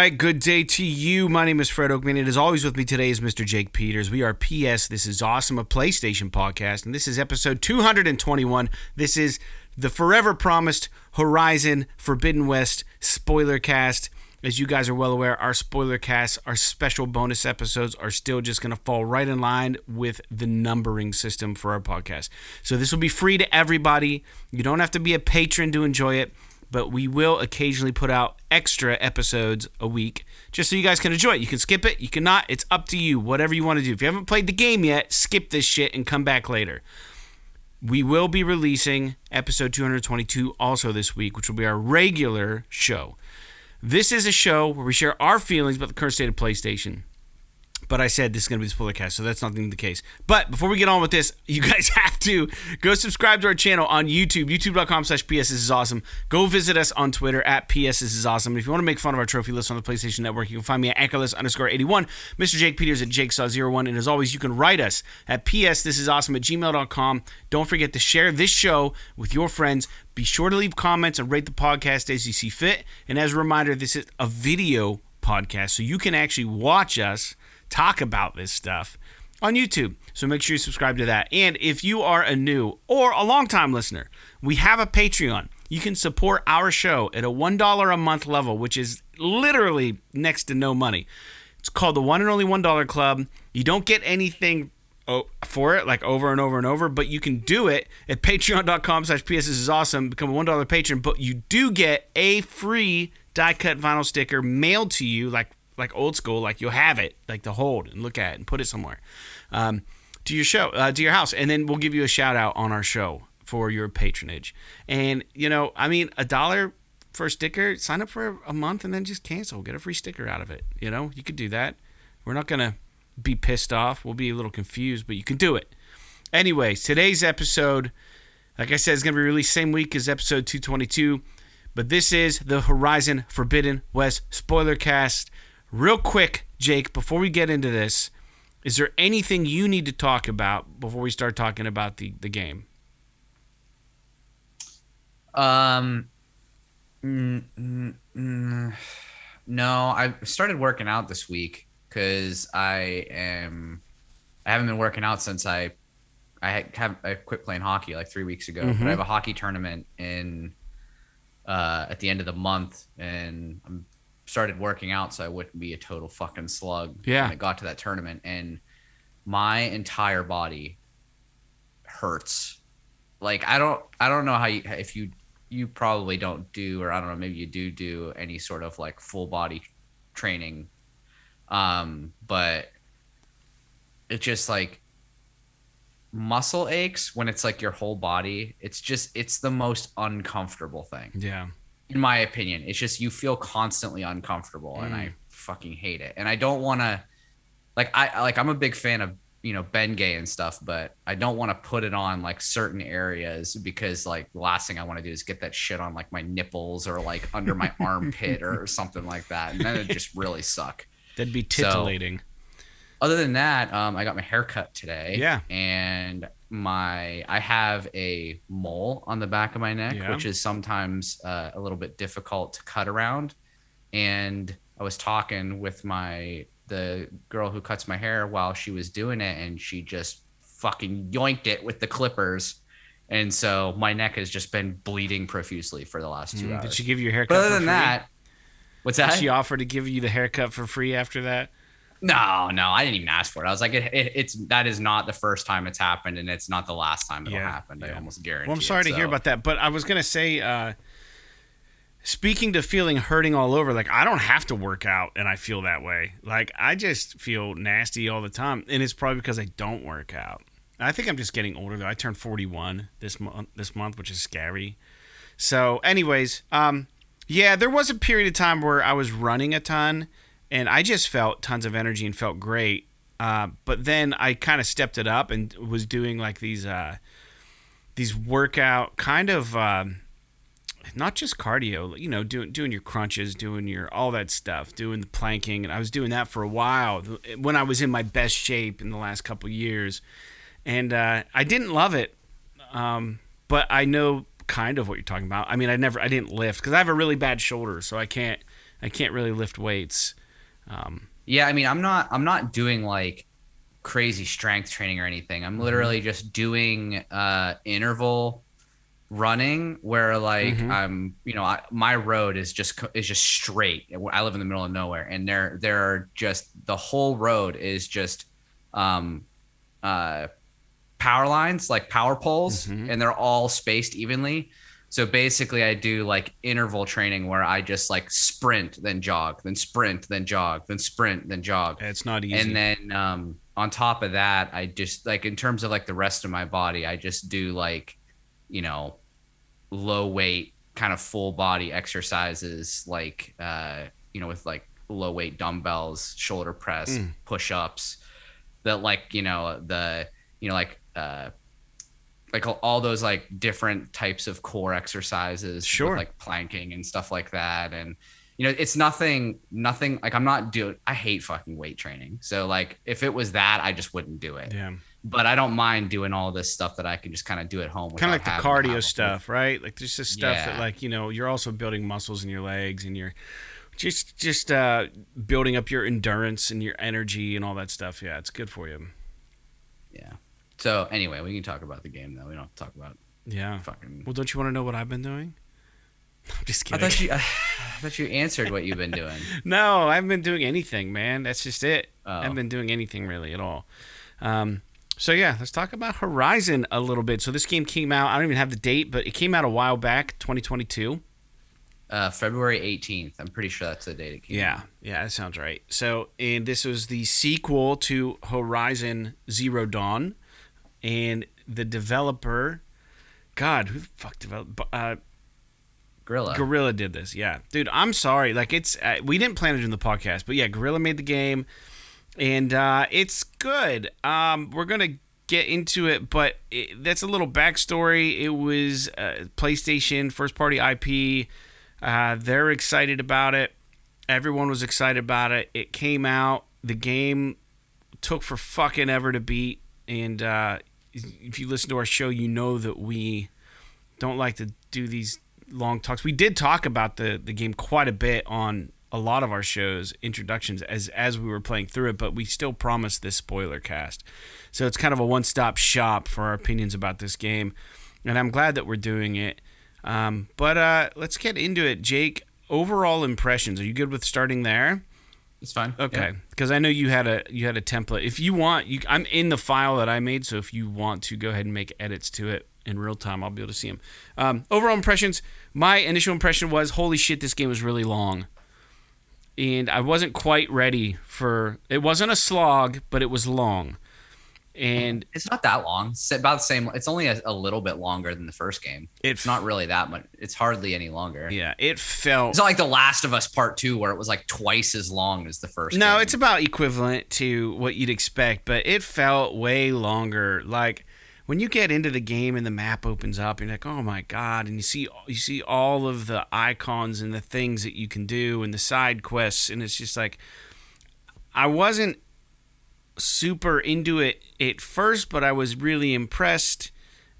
right, good day to you. My name is Fred Oakman, and as always with me today is Mr. Jake Peters. We are PS This Is Awesome, a PlayStation podcast, and this is episode 221. This is the forever promised Horizon Forbidden West spoiler cast. As you guys are well aware, our spoiler casts, our special bonus episodes are still just going to fall right in line with the numbering system for our podcast. So this will be free to everybody. You don't have to be a patron to enjoy it, but we will occasionally put out extra episodes a week just so you guys can enjoy it. You can skip it, you cannot. It's up to you, whatever you want to do. If you haven't played the game yet, skip this shit and come back later. We will be releasing episode 222 also this week, which will be our regular show. This is a show where we share our feelings about the current state of PlayStation. But I said this is going to be the spoiler cast, so that's not the case. But before we get on with this, you guys have to go subscribe to our channel on YouTube, youtube.com/PS This Is Awesome. Go visit us on Twitter at PS This Is Awesome. If you want to make fun of our trophy list on the PlayStation Network, you can find me at Anchorlist_81, Mr. Jake Peters at JakeSaw01, and as always, you can write us at psthisisawesome@gmail.com. Don't forget to share this show with your friends. Be sure to leave comments and rate the podcast as you see fit. And as a reminder, this is a video podcast, so you can actually watch us talk about this stuff on YouTube. So make sure you subscribe to that. And if you are a new or a long-time listener, we have a Patreon. You can support our show at a $1 a month level, which is literally next to no money. It's called the One and Only $1 Club. You don't get anything for it, like over and over and over, but you can do it at patreon.com/PS This Is Awesome. Become a $1 patron, but you do get a free die-cut vinyl sticker mailed to you, like old school, like you'll have it, like to hold and look at and put it somewhere, to your show, to your house, and then we'll give you a shout out on our show for your patronage. And $1 for a sticker, sign up for a month and then just cancel, get a free sticker out of it. You could do that. We're not gonna be pissed off. We'll be a little confused, but you can do it. Anyways, today's episode, like I said, is gonna be released same week as episode 222, but this is the Horizon Forbidden West spoiler cast. Real quick, Jake, before we get into this, is there anything you need to talk about before we start talking about the game? No, I started working out this week because I haven't been working out since I quit playing hockey like 3 weeks ago. Mm-hmm. But I have a hockey tournament at the end of the month, and I'm started working out so I wouldn't be a total fucking slug. Yeah. When it got to that tournament, and my entire body hurts. Like I don't know how if you probably don't do, or I don't know, maybe you do any sort of like full body training. But it's just like muscle aches when it's like your whole body. It's the most uncomfortable thing. Yeah. In my opinion, it's just you feel constantly uncomfortable, and I fucking hate it. And I don't want to, I'm a big fan of Bengay and stuff, but I don't want to put it on like certain areas because like the last thing I want to do is get that shit on like my nipples or like under my armpit or something like that, and then it just really suck. That'd be titillating. So, other than that, I got my hair cut today. Yeah, and I have a mole on the back of my neck, which is sometimes a little bit difficult to cut around. And I was talking with the girl who cuts my hair while she was doing it, and she just fucking yoinked it with the clippers. And so my neck has just been bleeding profusely for the last 2 hours. Did she give you a haircut? But other than that, what's that? Did she offer to give you the haircut for free after that? No, I didn't even ask for it. I was like, that is not the first time it's happened, and it's not the last time it'll happen. I almost guarantee. Well, I'm sorry to hear about that, but I was gonna say, speaking to feeling hurting all over, like I don't have to work out, and I feel that way. Like I just feel nasty all the time, and it's probably because I don't work out. I think I'm just getting older though. I turned 41 this month, which is scary. So, anyways, there was a period of time where I was running a ton. And I just felt tons of energy and felt great. But then I kind of stepped it up and was doing like these workout kind of, not just cardio, doing your crunches, doing your all that stuff, doing the planking. And I was doing that for a while when I was in my best shape in the last couple of years. And I didn't love it. But I know kind of what you're talking about. I mean, I didn't lift because I have a really bad shoulder, so I can't I can't really lift weights. Yeah, I mean, I'm not doing like crazy strength training or anything. I'm literally just doing interval running where like I'm, my road is just straight. I live in the middle of nowhere, and there are just the whole road is just um uh power lines, like power poles, and they're all spaced evenly. So basically I do like interval training where I just like sprint, then jog, then sprint, then jog, then sprint, then jog. It's not easy. And then on top of that, I just like in terms of like the rest of my body, I just do like, you know, low weight kind of full body exercises like with like low weight dumbbells, shoulder press, push-ups, that like, like all those like different types of core exercises, Sure, with like planking and stuff like that. And it's nothing like I hate fucking weight training. So like if it was that, I just wouldn't do it. Yeah. But I don't mind doing all this stuff that I can just kind of do at home. Kind of like the cardio stuff, right? Like there's just stuff that like, you're also building muscles in your legs, and you're just building up your endurance and your energy and all that stuff. Yeah, it's good for you. Yeah. So anyway, we can talk about the game though. We don't have to talk about fucking. Well, don't you want to know what I've been doing? I'm just kidding. I thought you answered what you've been doing. No, I haven't been doing anything, man. That's just it. Oh. I haven't been doing anything really at all. So yeah, let's talk about Horizon a little bit. So this game came out, I don't even have the date, but it came out a while back, 2022. February 18th. I'm pretty sure that's the date it came out. Yeah, that sounds right. So, and this was the sequel to Horizon Zero Dawn, and the developer, God, who the fuck developed? Guerrilla did this. Yeah, dude, I'm sorry. Like we didn't plan it in the podcast, but yeah, Guerrilla made the game. And it's good. We're going to get into it, but that's a little backstory. It was PlayStation, first-party IP. They're excited about it. Everyone was excited about it. It came out. The game took for fucking ever to beat. And if you listen to our show, you know that we don't like to do these long talks. We did talk about the game quite a bit on a lot of our shows, introductions, as we were playing through it, but we still promised this spoiler cast. So it's kind of a one-stop shop for our opinions about this game, and I'm glad that we're doing it. But let's get into it. Jake, overall impressions. Are you good with starting there? It's fine. Okay, because I know you had a template. If you want, I'm in the file that I made, so if you want to go ahead and make edits to it in real time, I'll be able to see them. Overall impressions, my initial impression was, holy shit, this game was really long. And I wasn't quite ready for it. Wasn't a slog, but it was long. And it's not that long. It's about the same. It's only a little bit longer than the first game. It's not really that much. It's hardly any longer. Yeah, it felt. It's not like The Last of Us Part 2 where it was like twice as long as the first. No, game. It's about equivalent to what you'd expect, but it felt way longer. Like when you get into the game and the map opens up, you're like, oh my God. And you see all of the icons and the things that you can do and the side quests. And it's just like, I wasn't super into it at first, but I was really impressed.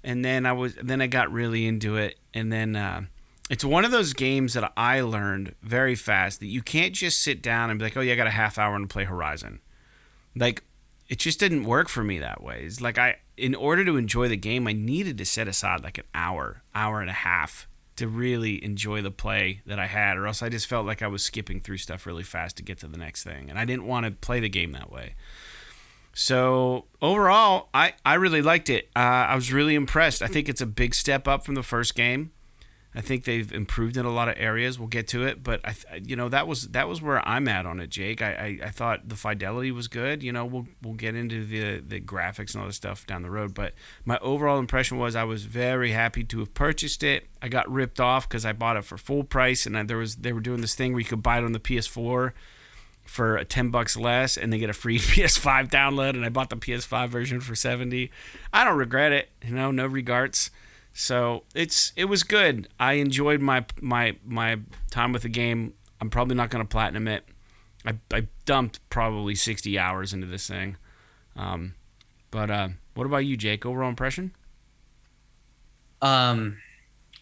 And then I got really into it. And then it's one of those games that I learned very fast that you can't just sit down and be like, oh yeah, I got a half hour to play Horizon. Like, it just didn't work for me that way. It's like in order to enjoy the game, I needed to set aside like an hour and a half to really enjoy the play that I had, or else I just felt like I was skipping through stuff really fast to get to the next thing, and I didn't want to play the game that way. So overall, I really liked it. I was really impressed. I think it's a big step up from the first game. I think they've improved in a lot of areas. We'll get to it, but that was where I'm at on it, Jake. I thought the fidelity was good. We'll get into the graphics and all this stuff down the road, but my overall impression was I was very happy to have purchased it. I got ripped off because I bought it for full price, and they were doing this thing where you could buy it on the PS4 for $10 less, and they get a free PS5 download. And I bought the PS5 version for $70. I don't regret it. No regrets. So it was good. I enjoyed my time with the game. I'm probably not going to platinum it. I dumped probably 60 hours into this thing. But what about you, Jake? Overall impression?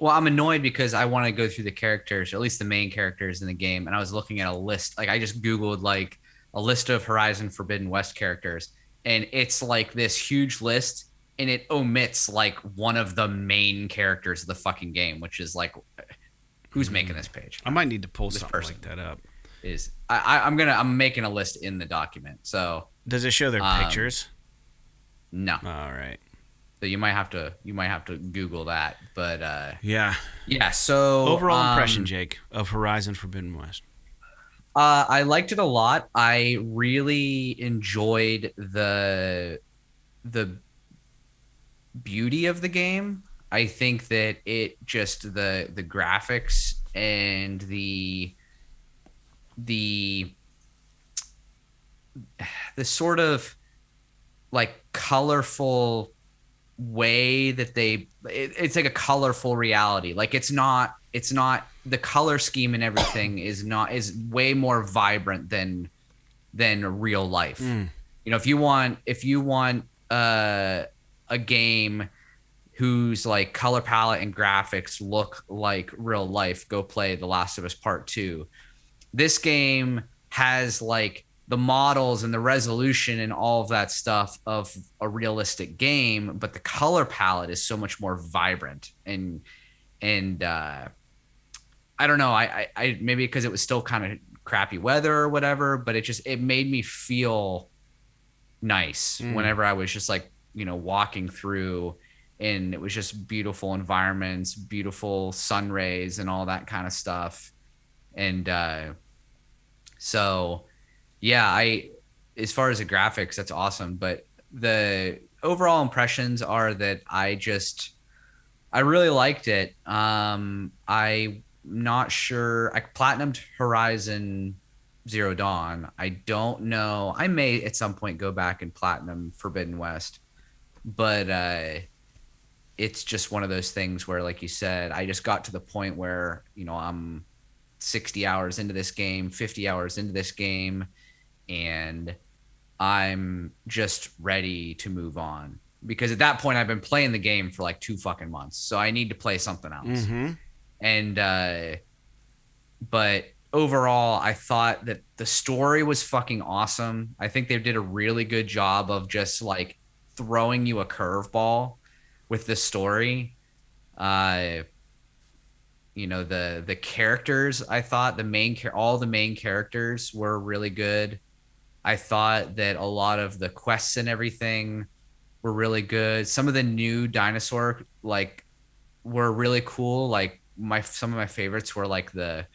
Well, I'm annoyed because I want to go through the characters, or at least the main characters in the game, and I was looking at a list. Like I just Googled like a list of Horizon Forbidden West characters, and it's like this huge list, and it omits like one of the main characters of the fucking game, which is like, who's making this page? I might need to pull This something person like that up. I'm making a list in the document. So Does it show their pictures? no. All right. So you might have to Google that. But Yeah. yeah. So Overall impression, Jake, of Horizon Forbidden West. I liked it a lot. I really enjoyed the beauty of the game. I think that it just the graphics and the sort of like colorful way that it's like a colorful reality. Like it's not the color scheme and everything is way more vibrant than real life. You know, if you want a game whose like color palette and graphics look like real life, go play The Last of Us Part 2. This game has like the models and the resolution and all of that stuff of a realistic game, but the color palette is so much more vibrant and I don't know, I maybe because it was still kind of crappy weather or whatever, but it made me feel nice whenever I was just like, you know, walking through, and it was just beautiful environments, beautiful sun rays and all that kind of stuff. And so yeah, as far as the graphics, that's awesome. But the overall impressions are that I really liked it. I'm not sure. I platinumed Horizon Zero Dawn. I don't know. I may at some point go back and platinum Forbidden West, but it's just one of those things where, like you said, I just got to the point where, you know, I'm 60 hours into this game, 50 hours into this game, and I'm just ready to move on. Because at that point, I've been playing the game for like 2 fucking months. So I need to play something else. And, but overall, I thought that the story was fucking awesome. I think they did a really good job of just like throwing you a curveball with the story. You know, the characters, I thought all the main characters were really good. I thought that a lot of the quests and everything were really good. Some of the new dinosaur like were really cool. Like some of my favorites were like the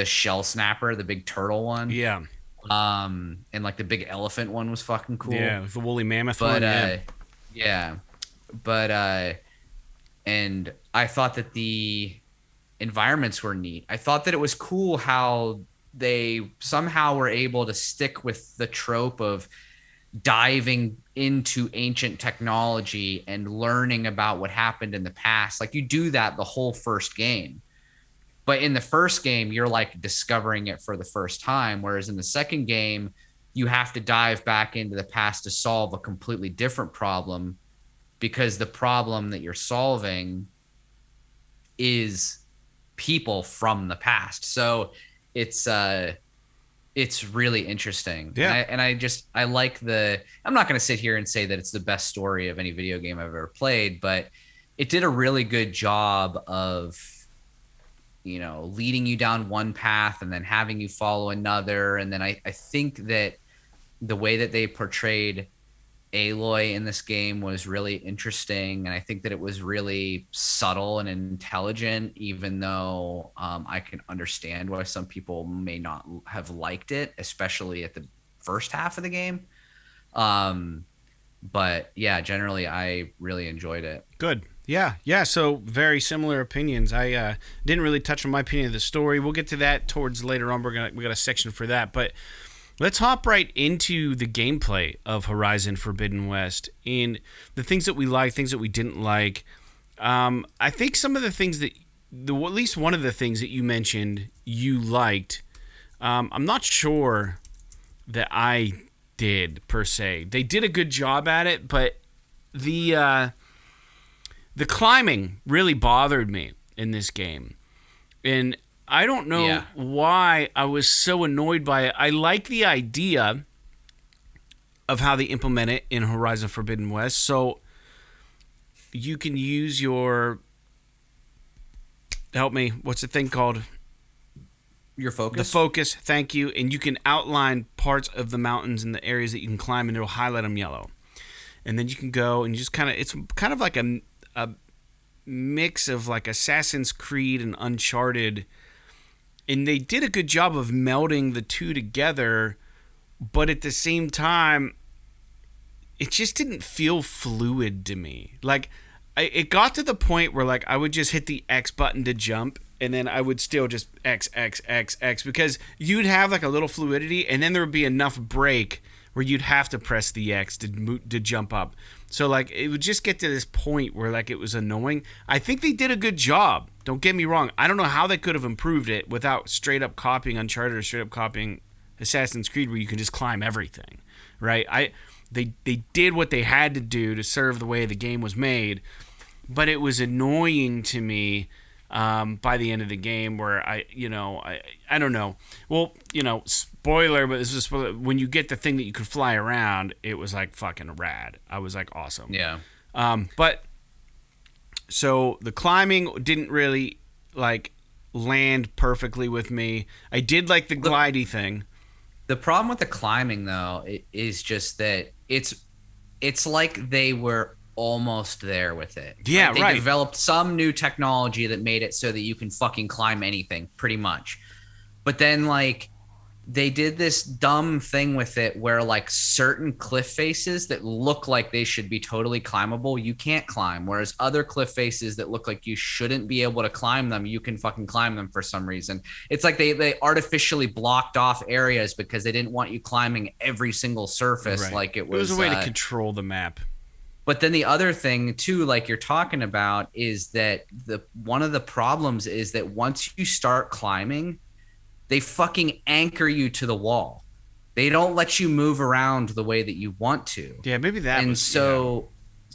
shell snapper, the big turtle one. Yeah. And like the big elephant one was fucking cool. Yeah, the woolly mammoth but, one. Yeah. But and I thought that the environments were neat. I thought that it was cool how they somehow were able to stick with the trope of diving into ancient technology and learning about what happened in the past. Like you do that the whole first game. But in the first game, you're like discovering it for the first time. Whereas in the second game, you have to dive back into the past to solve a completely different problem, because the problem that you're solving is people from the past. So it's really interesting. Yeah. And I like I'm not going to sit here and say that it's the best story of any video game I've ever played, but it did a really good job of, you know, leading you down one path and then having you follow another. And then I think that the way that they portrayed Aloy in this game was really interesting, and I think that it was really subtle and intelligent, even though I can understand why some people may not have liked it, especially at the first half of the game. But yeah, generally I really enjoyed it. Good. Yeah. So very similar opinions. I didn't really touch on my opinion of the story. We'll get to that towards later on. We got a section for that, but let's hop right into the gameplay of Horizon Forbidden West and the things that we like, things that we didn't like. I think some of the things that, at least one of the things that you mentioned you liked, I'm not sure that I did per se. They did a good job at it, but the The climbing really bothered me in this game. And I don't know why I was so annoyed by it. I like the idea of how they implement it in Horizon Forbidden West. So you can use your... Help me. What's the thing called? Your focus? The focus. Thank you. And you can outline parts of the mountains and the areas that you can climb, and it'll highlight them yellow. And then you can go and you just kind of... It's kind of like a mix of like Assassin's Creed and Uncharted. And they did a good job of melding the two together, but at the same time, it just didn't feel fluid to me. Like, it got to the point where like I would just hit the X button to jump, and then I would still just X, because you'd have like a little fluidity, and then there would be enough break where you'd have to press the X to jump up. So like it would just get to this point where like it was annoying. I think they did a good job. Don't get me wrong. I don't know how they could have improved it without straight up copying Uncharted or straight up copying Assassin's Creed, where you can just climb everything, right? They did what they had to do to serve the way the game was made, but it was annoying to me by the end of the game where I don't know. Well, spoiler, but this is when you get the thing that you could fly around, it was like fucking rad. I was like awesome. Yeah. But so the climbing didn't really like land perfectly with me. I did like the glidey thing. The problem with the climbing though is just that it's like they were almost there with it. Yeah, like they right. developed some new technology that made it so that you can fucking climb anything, pretty much. But then like they did this dumb thing with it where like certain cliff faces that look like they should be totally climbable, you can't climb. Whereas other cliff faces that look like you shouldn't be able to climb them, you can fucking climb them for some reason. It's like they artificially blocked off areas because they didn't want you climbing every single surface. Right. Like it was a way to control the map. But then the other thing too, like you're talking about, is that one of the problems is that once you start climbing, they fucking anchor you to the wall. They don't let you move around the way that you want to. Yeah, maybe that. And so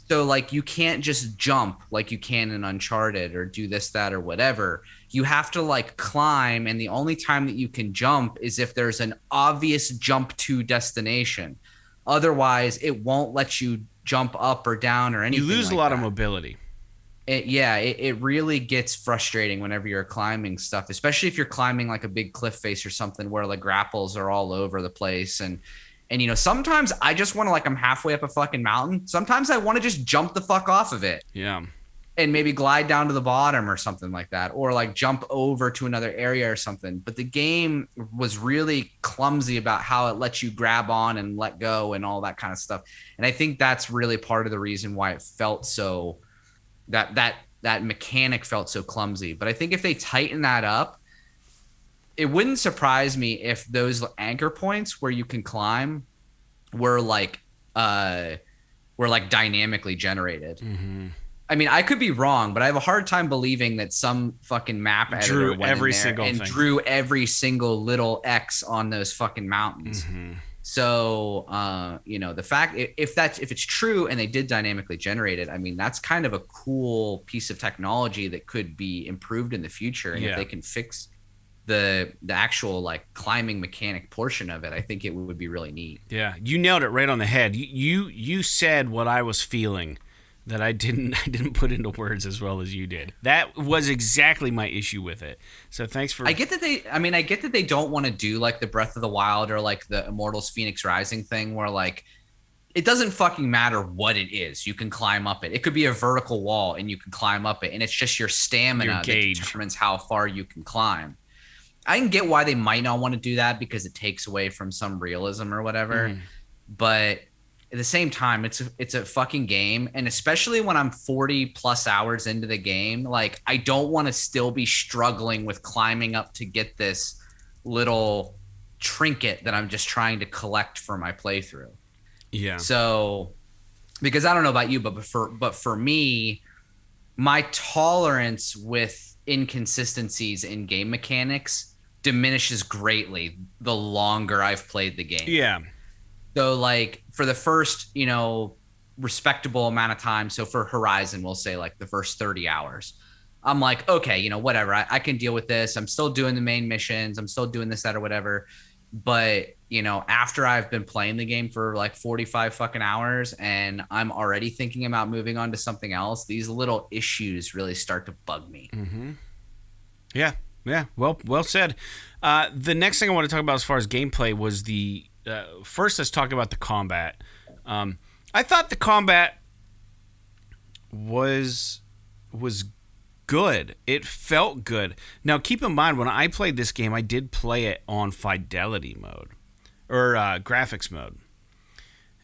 like you can't just jump like you can in Uncharted or do this, that, or whatever. You have to like climb, and the only time that you can jump is if there's an obvious jump to destination. Otherwise, it won't let you jump up or down or anything. You lose like a lot that. of mobility. It really gets frustrating whenever you're climbing stuff, especially if you're climbing like a big cliff face or something where like grapples are all over the place. And sometimes I just want to, like, I'm halfway up a fucking mountain. Sometimes I want to just jump the fuck off of it. Yeah. And maybe glide down to the bottom or something like that, or like jump over to another area or something. But the game was really clumsy about how it lets you grab on and let go and all that kind of stuff. And I think that's really part of the reason why it felt so that mechanic felt so clumsy. But I think if they tighten that up, it wouldn't surprise me if those anchor points where you can climb were like dynamically generated. Mm-hmm. I mean, I could be wrong, but I have a hard time believing that some fucking map editor drew went every in there single and thing. drew every single little X on those fucking mountains. Mm-hmm. So, the fact if it's true and they did dynamically generate it, I mean, that's kind of a cool piece of technology that could be improved in the future. And if they can fix the actual like climbing mechanic portion of it, I think it would be really neat. Yeah, you nailed it right on the head. You said what I was feeling that I didn't put into words as well as you did. That was exactly my issue with it. So thanks for... I get that they don't want to do like the Breath of the Wild or like the Immortals Phoenix Rising thing where like it doesn't fucking matter what it is. You can climb up it. It could be a vertical wall and you can climb up it, and it's just your stamina that determines how far you can climb. I can get why they might not want to do that because it takes away from some realism or whatever. But at the same time, it's a fucking game, and especially when I'm 40 plus hours into the game, like I don't want to still be struggling with climbing up to get this little trinket that I'm just trying to collect for my playthrough. Yeah. So, because I don't know about you, but for me, my tolerance with inconsistencies in game mechanics diminishes greatly the longer I've played the game. Yeah. So like for the first, respectable amount of time. So for Horizon, we'll say like the first 30 hours. I'm like, okay, whatever. I can deal with this. I'm still doing the main missions. I'm still doing this, that, or whatever. But, after I've been playing the game for like 45 fucking hours and I'm already thinking about moving on to something else, these little issues really start to bug me. Mm-hmm. Yeah. Yeah. Well said. The next thing I want to talk about as far as gameplay was first let's talk about the combat. I thought the combat was good. It felt good. Now, keep in mind, when I played this game, I did play it on fidelity mode or graphics mode.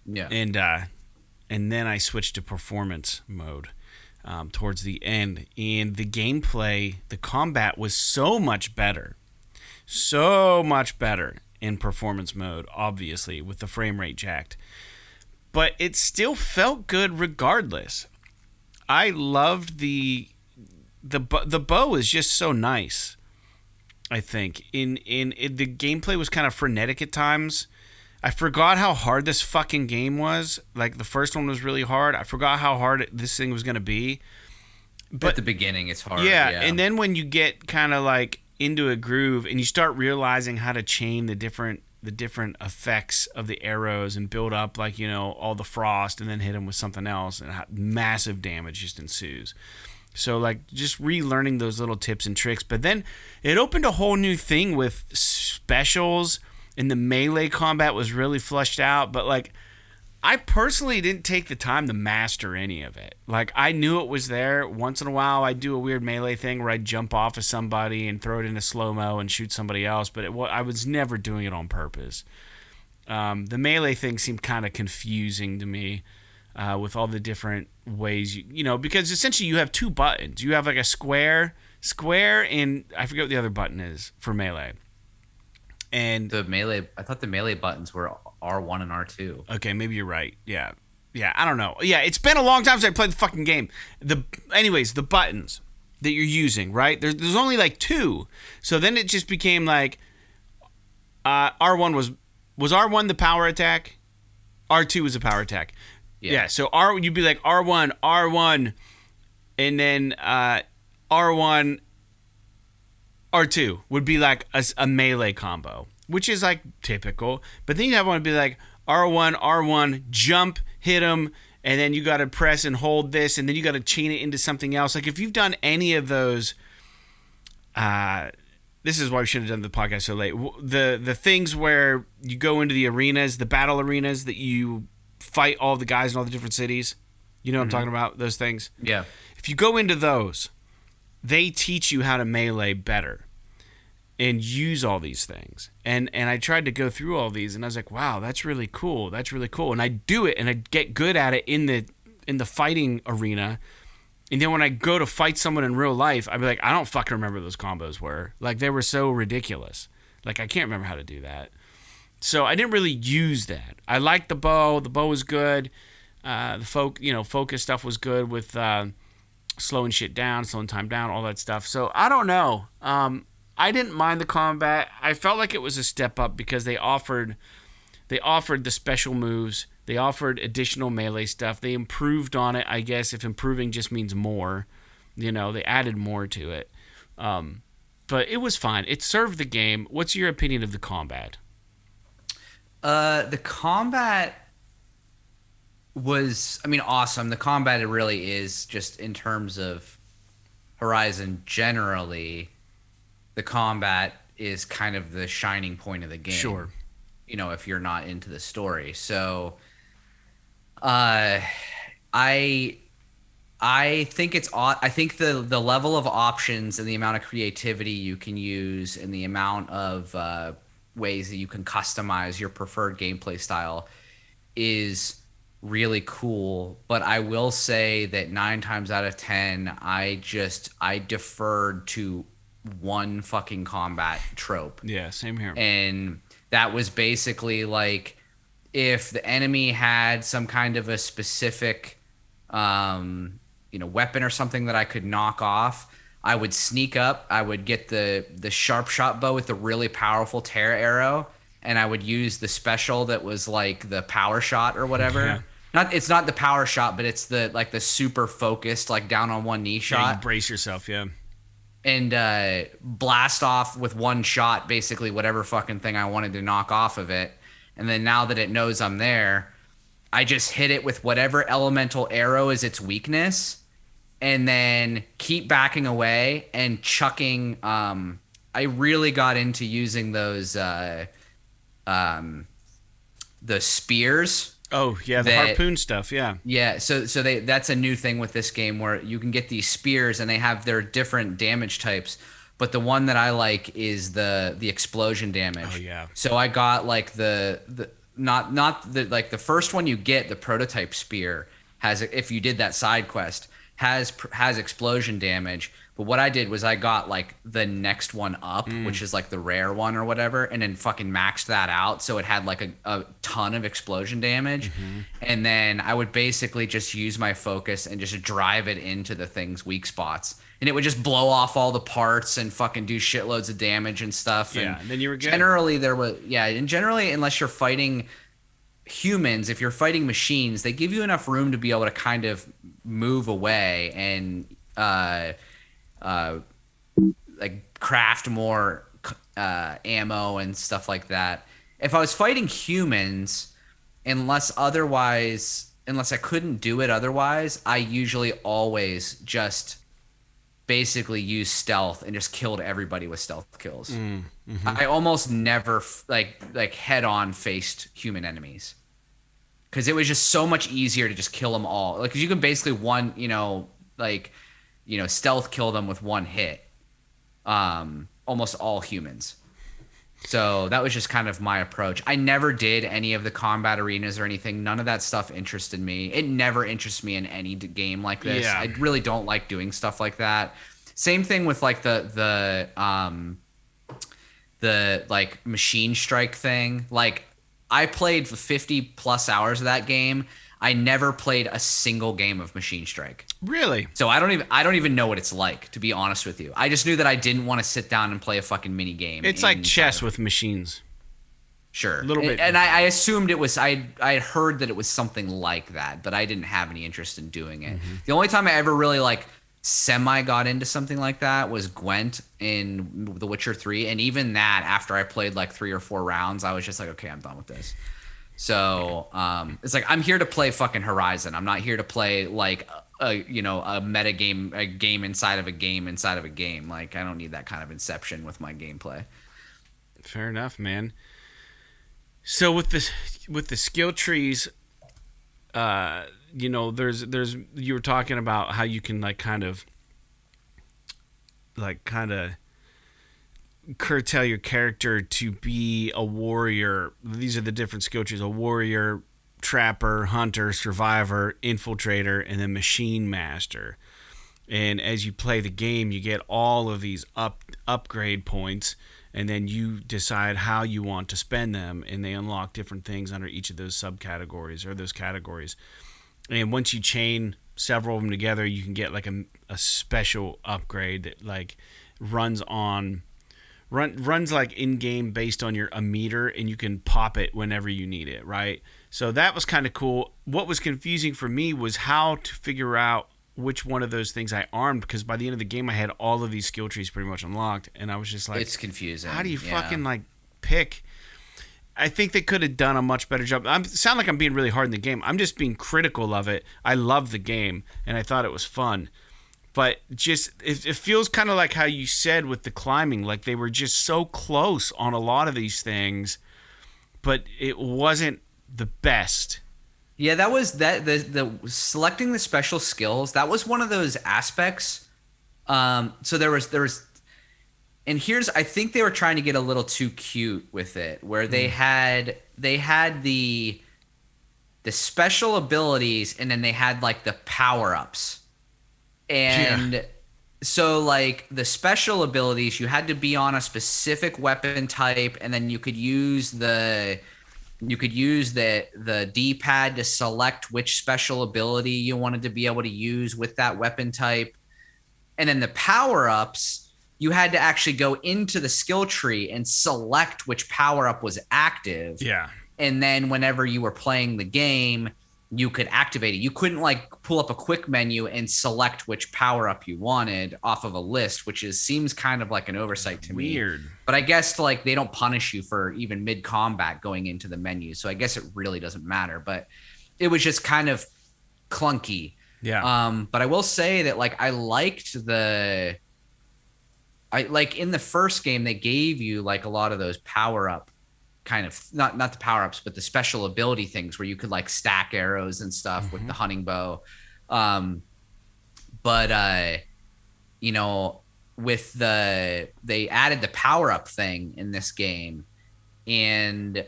Yeah. And then I switched to performance mode towards the end. And the gameplay, the combat was so much better. So much better in performance mode, obviously, with the frame rate jacked. But it still felt good regardless. I loved the bow is just so nice. I think in the gameplay was kind of frenetic at times. I forgot how hard this fucking game was. Like the first one was really hard. I forgot how hard this thing was gonna be. But at the beginning, it's hard. Yeah, and then when you get kind of like into a groove and you start realizing how to chain the different effects of the arrows and build up like all the frost and then hit them with something else and massive damage just ensues. So, like, just relearning those little tips and tricks. But then it opened a whole new thing with specials, and the melee combat was really fleshed out. But, like, I personally didn't take the time to master any of it. Like, I knew it was there. Once in a while, I'd do a weird melee thing where I'd jump off of somebody and throw it into slow-mo and shoot somebody else. But I was never doing it on purpose. The melee thing seemed kind of confusing to me. With all the different ways, because essentially you have two buttons. You have like a square, and I forget what the other button is for melee. And I thought the melee buttons were R1 and R2. Okay, maybe you're right. Yeah, I don't know. Yeah, it's been a long time since I played the fucking game. Anyways, the buttons that you're using, right? There's only like two. So then it just became like R1 was R1 the power attack, R2 was a power attack. Yeah, so you'd be like R1, and then R1, R2 would be like a melee combo, which is like typical. But then you have one to be like R1, jump, hit him, and then you got to press and hold this, and then you got to chain it into something else. Like if you've done any of those, this is why we should have done the podcast so late. The things where you go into the arenas, the battle arenas that you fight all the guys in all the different cities. You know what I'm talking about? Those things. Yeah. If you go into those, they teach you how to melee better and use all these things. And I tried to go through all these, and I was like, wow, that's really cool. That's really cool. And I do it, and I get good at it in the fighting arena. And then when I go to fight someone in real life, I'd be like, I don't fucking remember those combos were. Like, they were so ridiculous. Like, I can't remember how to do that. So I didn't really use that. I liked the bow. The bow was good. The focus stuff was good with slowing shit down, slowing time down, all that stuff. So I don't know. I didn't mind the combat. I felt like it was a step up because they offered the special moves. They offered additional melee stuff. They improved on it, I guess, if improving just means more. They added more to it. But it was fine. It served the game. What's your opinion of the combat? The combat was, awesome. The combat, it really is, just in terms of Horizon generally, the combat is kind of the shining point of the game. Sure. If you're not into the story. So, I think I think the level of options and the amount of creativity you can use and the amount of ways that you can customize your preferred gameplay style is really cool. But I will say that 9 times out of 10, I deferred to one fucking combat trope. Yeah, same here. And that was basically like, if the enemy had some kind of a specific weapon or something that I could knock off, I would sneak up, I would get the sharp shot bow with the really powerful tear arrow, and I would use the special that was like the power shot or whatever. It's not the power shot, but it's the super focused, like down on one knee Yeah, you shot. brace yourself. Yeah. And blast off with one shot, basically whatever fucking thing I wanted to knock off of it. And then now that it knows I'm there, I just hit it with whatever elemental arrow is its weakness, and then keep backing away and chucking. I really got into using the spears. Oh yeah, the harpoon stuff. Yeah. Yeah, so that's a new thing with this game where you can get these spears and they have their different damage types, but the one that I like is the explosion damage. Oh yeah. So I got like the not the like the first one you get, the prototype spear has, if you did that side quest, has explosion damage. But what I did was I got like the next one up, which is like the rare one or whatever, and then fucking maxed that out so it had like a ton of explosion damage. And then I would basically just use my focus and just drive it into the thing's weak spots. And it would just blow off all the parts and fucking do shitloads of damage and stuff. Yeah, and then you were good. Generally, unless you're fighting humans, if you're fighting machines, they give you enough room to be able to kind of move away and like craft more ammo and stuff like that. If I was fighting humans, unless I couldn't do it otherwise, I usually always just basically used stealth and just killed everybody with stealth kills. I almost never like head on faced human enemies, because it was just so much easier to just kill them all. Like, 'cause you can basically stealth kill them with one hit. Almost all humans. So that was just kind of my approach. I never did any of the combat arenas or anything. None of that stuff interested me. It never interests me in any game like this. Yeah. I really don't like doing stuff like that. Same thing with like the like machine strike thing. Like, I played 50 plus hours of that game. I never played a single game of Machine Strike. Really? So I don't even know what it's like, to be honest with you. I just knew that I didn't want to sit down and play a fucking mini game. It's like chess with machines. Sure. A little bit. And I assumed it was, I heard that it was something like that, but I didn't have any interest in doing it. The only time I ever really like semi got into something like that was Gwent in The Witcher 3. And even that, after I played like 3 or 4 rounds, I was just like, okay, I'm done with this. So it's like, I'm here to play fucking Horizon. I'm not here to play like a meta game, a game inside of a game inside of a game. Like, I don't need that kind of inception with my gameplay. Fair enough, man. So with the skill trees, there's you were talking about how you can kind of curtail your character to be a warrior. These are the different skill trees: a warrior, trapper, hunter, survivor, infiltrator, and then machine master. And as you play the game, you get all of these upgrade points, and then you decide how you want to spend them, and they unlock different things under each of those subcategories or those categories. And once you chain several of them together, you can get like a special upgrade that like runs like in-game based on a meter, and you can pop it whenever you need it, right? So that was kind of cool. What was confusing for me was how to figure out which one of those things I armed, because by the end of the game I had all of these skill trees pretty much unlocked, and I was just like, it's confusing. How do you fucking like pick? I think they could have done a much better job. I sound like I'm being really hard in the game. I'm just being critical of it. I love the game, and I thought it was fun. But just it feels kind of like how you said with the climbing, like they were just so close on a lot of these things, but it wasn't the best. Yeah, that was the selecting the special skills. That was one of those aspects. So there was, and I think they were trying to get a little too cute with it, where they had the special abilities, and then they had like the power-ups. And so like the special abilities, you had to be on a specific weapon type, and then you could use the D-pad to select which special ability you wanted to be able to use with that weapon type. And then the power-ups, you had to actually go into the skill tree and select which power-up was active. Yeah. And then whenever you were playing the game, you could activate it. You couldn't like pull up a quick menu and select which power up you wanted off of a list, which seems kind of like an oversight to me. Weird. But I guess like they don't punish you for even mid combat going into the menu, so I guess it really doesn't matter. But it was just kind of clunky. Yeah. But I will say that like I liked like in the first game they gave you like a lot of those power up kind of not the power ups, but the special ability things where you could like stack arrows and stuff with the hunting bow. But you know, with they added the power up thing in this game, and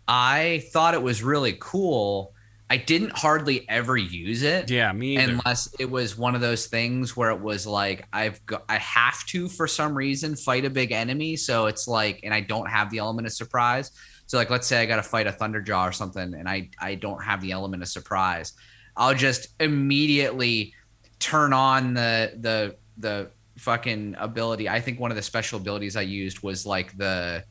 I thought it was really cool. I didn't hardly ever use it. Yeah, me either. Unless it was one of those things where it was like I have to for some reason fight a big enemy, so it's like, and I don't have the element of surprise. So like, let's say I got to fight a Thunderjaw or something, and I don't have the element of surprise. I'll just immediately turn on the fucking ability. I think one of the special abilities I used was like the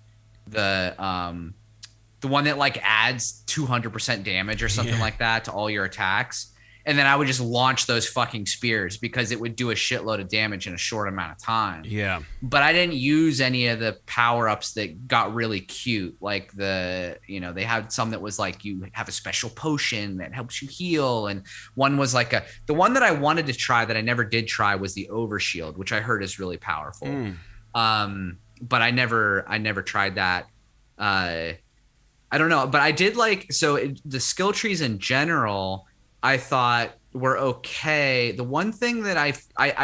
one that like adds 200% damage or something like that to all your attacks. And then I would just launch those fucking spears because it would do a shitload of damage in a short amount of time. Yeah. But I didn't use any of the power-ups that got really cute. Like they had some that was like you have a special potion that helps you heal. And one was like the one that I wanted to try that I never did try was the Overshield, which I heard is really powerful. But I never tried that. I don't know, but I did like, the skill trees in general, I thought were okay. The one thing that I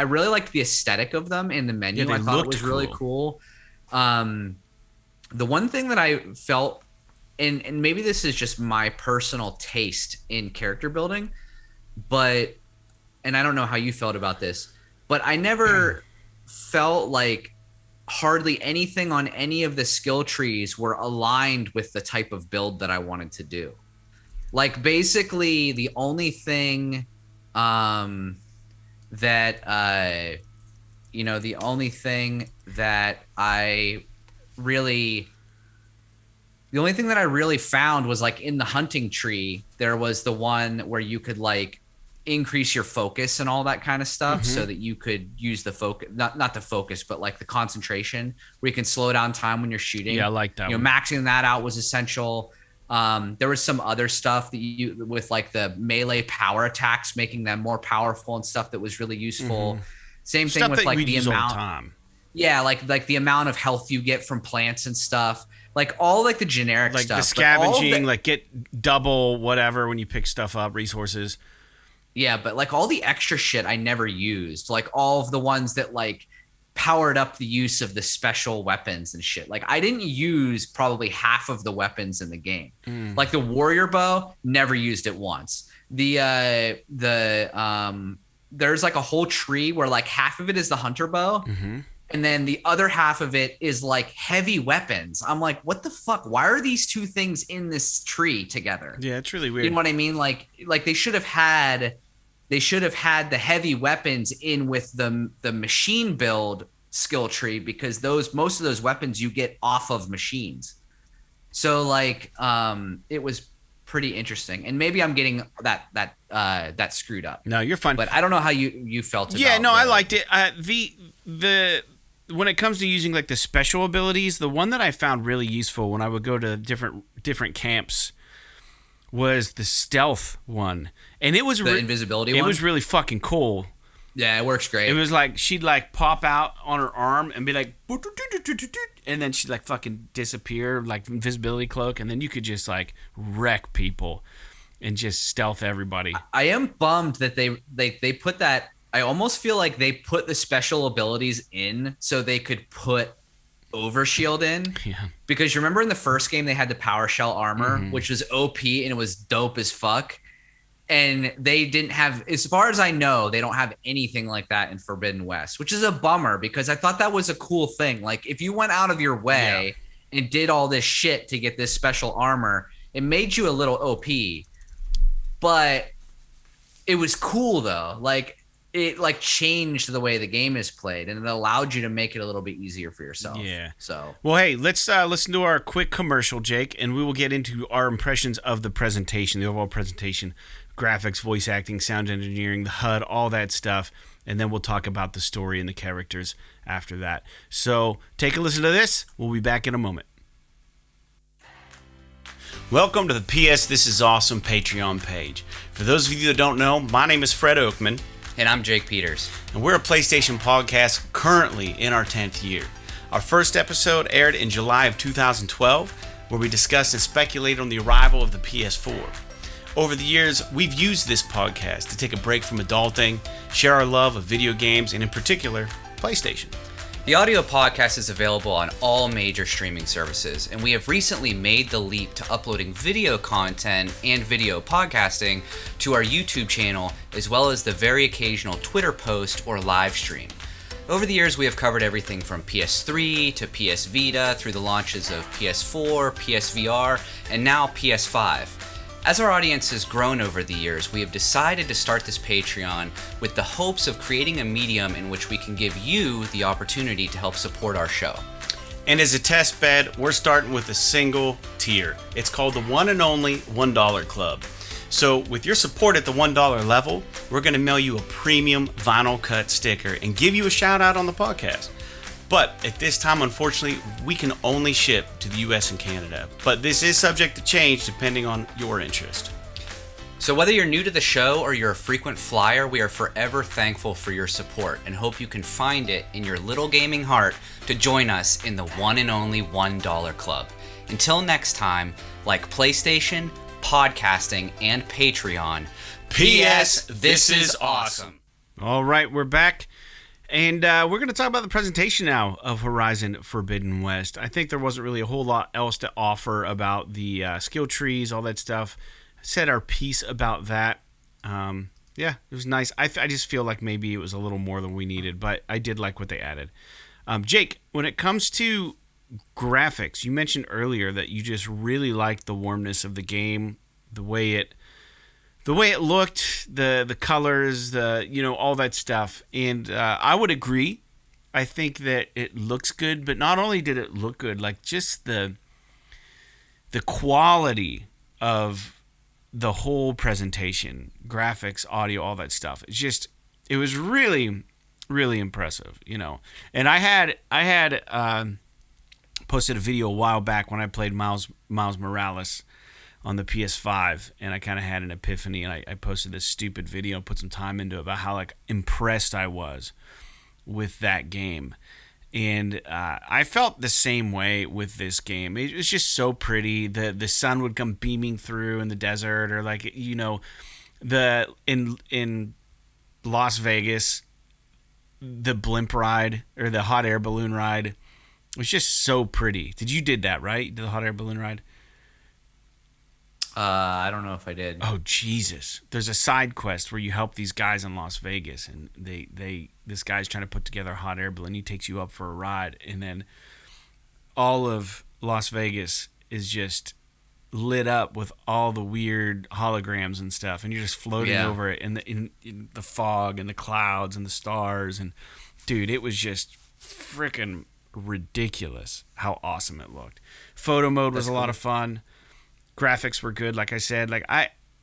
really liked the aesthetic of them in the menu. I thought it was really cool. The one thing that I felt, and maybe this is just my personal taste in character building, and I don't know how you felt about this, but I never felt like hardly anything on any of the skill trees were aligned with the type of build that I wanted to do. Like basically the only thing that I really found was like in the hunting tree, there was the one where you could like increase your focus and all that kind of stuff so that you could use the focus, not the focus, but like the concentration where you can slow down time when you're shooting. Yeah, I like that. Maxing that out was essential. There was some other stuff that you with like the melee power attacks, making them more powerful and stuff that was really useful. Same thing with like the amount. Yeah, like the amount of health you get from plants and stuff. Like all like the generic like stuff. Like the scavenging, like get double whatever when you pick stuff up, resources. Yeah, but like all the extra shit I never used. Like all of the ones that like powered up the use of the special weapons and shit. Like I didn't use probably half of the weapons in the game. Like the warrior bow, never used it once. There's like a whole tree where like half of it is the hunter bow. And then the other half of it is like heavy weapons. I'm like, what the fuck? Why are these two things in this tree together? Yeah, it's really weird. You know what I mean? Like they should have had the heavy weapons in with the machine build skill tree, because most of those weapons you get off of machines. So like it was pretty interesting. And maybe I'm getting that screwed up. No, you're fine. But I don't know how you felt about it. Yeah, no, I liked it. The when it comes to using like the special abilities, the one that I found really useful when I would go to different camps was the stealth one, and it was the invisibility one. It was really fucking cool. Yeah, it works great. It was like she'd like pop out on her arm and be like, and then she'd like fucking disappear, like invisibility cloak, and then you could just like wreck people and just stealth everybody. I am bummed that they put that. I almost feel like they put the special abilities in so they could put Overshield in. Yeah. Because you remember in the first game they had the Power Shell armor, which was OP and it was dope as fuck. And they didn't have, as far as I know, they don't have anything like that in Forbidden West, which is a bummer because I thought that was a cool thing. Like if you went out of your way and did all this shit to get this special armor, it made you a little OP. But it was cool though. Like it like changed the way the game is played, and it allowed you to make it a little bit easier for yourself. Yeah. So well, hey, let's listen to our quick commercial, Jake, and we will get into our impressions of the presentation, the overall presentation. graphics, voice acting, sound engineering, the HUD, all that stuff. And then we'll talk about the story and the characters after that. So take a listen to this. We'll be back in a moment. Welcome to the PS This Is Awesome Patreon page. For those of you that don't know, my name is Fred Oakman. And I'm Jake Peters. And we're a PlayStation podcast currently in our 10th year. Our first episode aired in July of 2012, where we discussed and speculated on the arrival of the PS4. Over the years, we've used this podcast to take a break from adulting, share our love of video games, and in particular, PlayStation. The audio podcast is available on all major streaming services, and we have recently made the leap to uploading video content and video podcasting to our YouTube channel, as well as the very occasional Twitter post or live stream. Over the years, we have covered everything from PS3 to PS Vita through the launches of PS4, PSVR, and now PS5. As our audience has grown over the years, we have decided to start this Patreon with the hopes of creating a medium in which we can give you the opportunity to help support our show. And as a test bed, we're starting with a single tier. It's called the one and only $1 Club. So with your support at the $1 level, we're going to mail you a premium vinyl cut sticker and give you a shout out on the podcast. But at this time, unfortunately, we can only ship to the US and Canada. But this is subject to change depending on your interest. So whether you're new to the show or you're a frequent flyer, we are forever thankful for your support and hope you can find it in your little gaming heart to join us in the one and only $1 Club. Until next time, like PlayStation, podcasting, and Patreon, P.S. This is awesome. All right, we're back. And we're going to talk about the presentation now of Horizon Forbidden West. I think there wasn't really a whole lot else to offer about the skill trees, all that stuff. Said our piece about that. Yeah, it was nice. I just feel like maybe it was a little more than we needed, but I did like what they added. Jake, when it comes to graphics, you mentioned earlier that you just really liked the warmness of the game, the way it looked, the colors, all that stuff. And I would agree. I think that it looks good, but not only did it look good, like just the quality of the whole presentation, graphics, audio, all that stuff. It was really, really impressive, And I had posted a video a while back when I played Miles Morales on the PS5, and I kind of had an epiphany, and I posted this stupid video, put some time into it about how impressed I was with that game. And I felt the same way with this game. It was just so pretty. The sun would come beaming through in the desert, or in Las Vegas, the blimp ride or the hot air balloon ride. It was just so pretty. You did that, right? You did the hot air balloon ride? I don't know if I did. Oh, Jesus. There's a side quest where you help these guys in Las Vegas, and this guy's trying to put together a hot air balloon. He takes you up for a ride, and then all of Las Vegas is just lit up with all the weird holograms and stuff, and you're just floating over it in the fog and the clouds and the stars. And, dude, it was just freaking ridiculous how awesome it looked. Photo mode was a lot of fun. Graphics were good, like I said.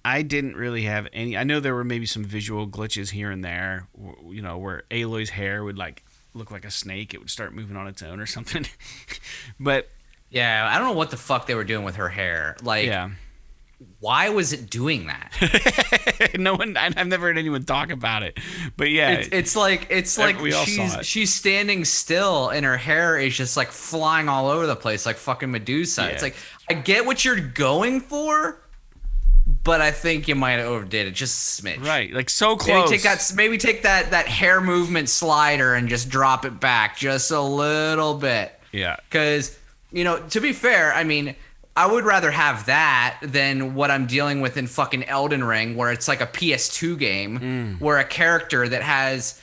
I didn't really have any. I know there were maybe some visual glitches here and there, where Aloy's hair would look like a snake. It would start moving on its own or something. But yeah, I don't know what the fuck they were doing with her hair. Why was it doing that? No one. I've never heard anyone talk about it. But yeah, it's like we all saw it. She's standing still and her hair is just flying all over the place like fucking Medusa. Yeah. It's I get what you're going for, but I think you might have overdid it just a smidge. Right, so close. Maybe take that hair movement slider and just drop it back just a little bit. Yeah. Because to be fair, I mean, I would rather have that than what I'm dealing with in fucking Elden Ring, where it's like a PS2 game where a character that has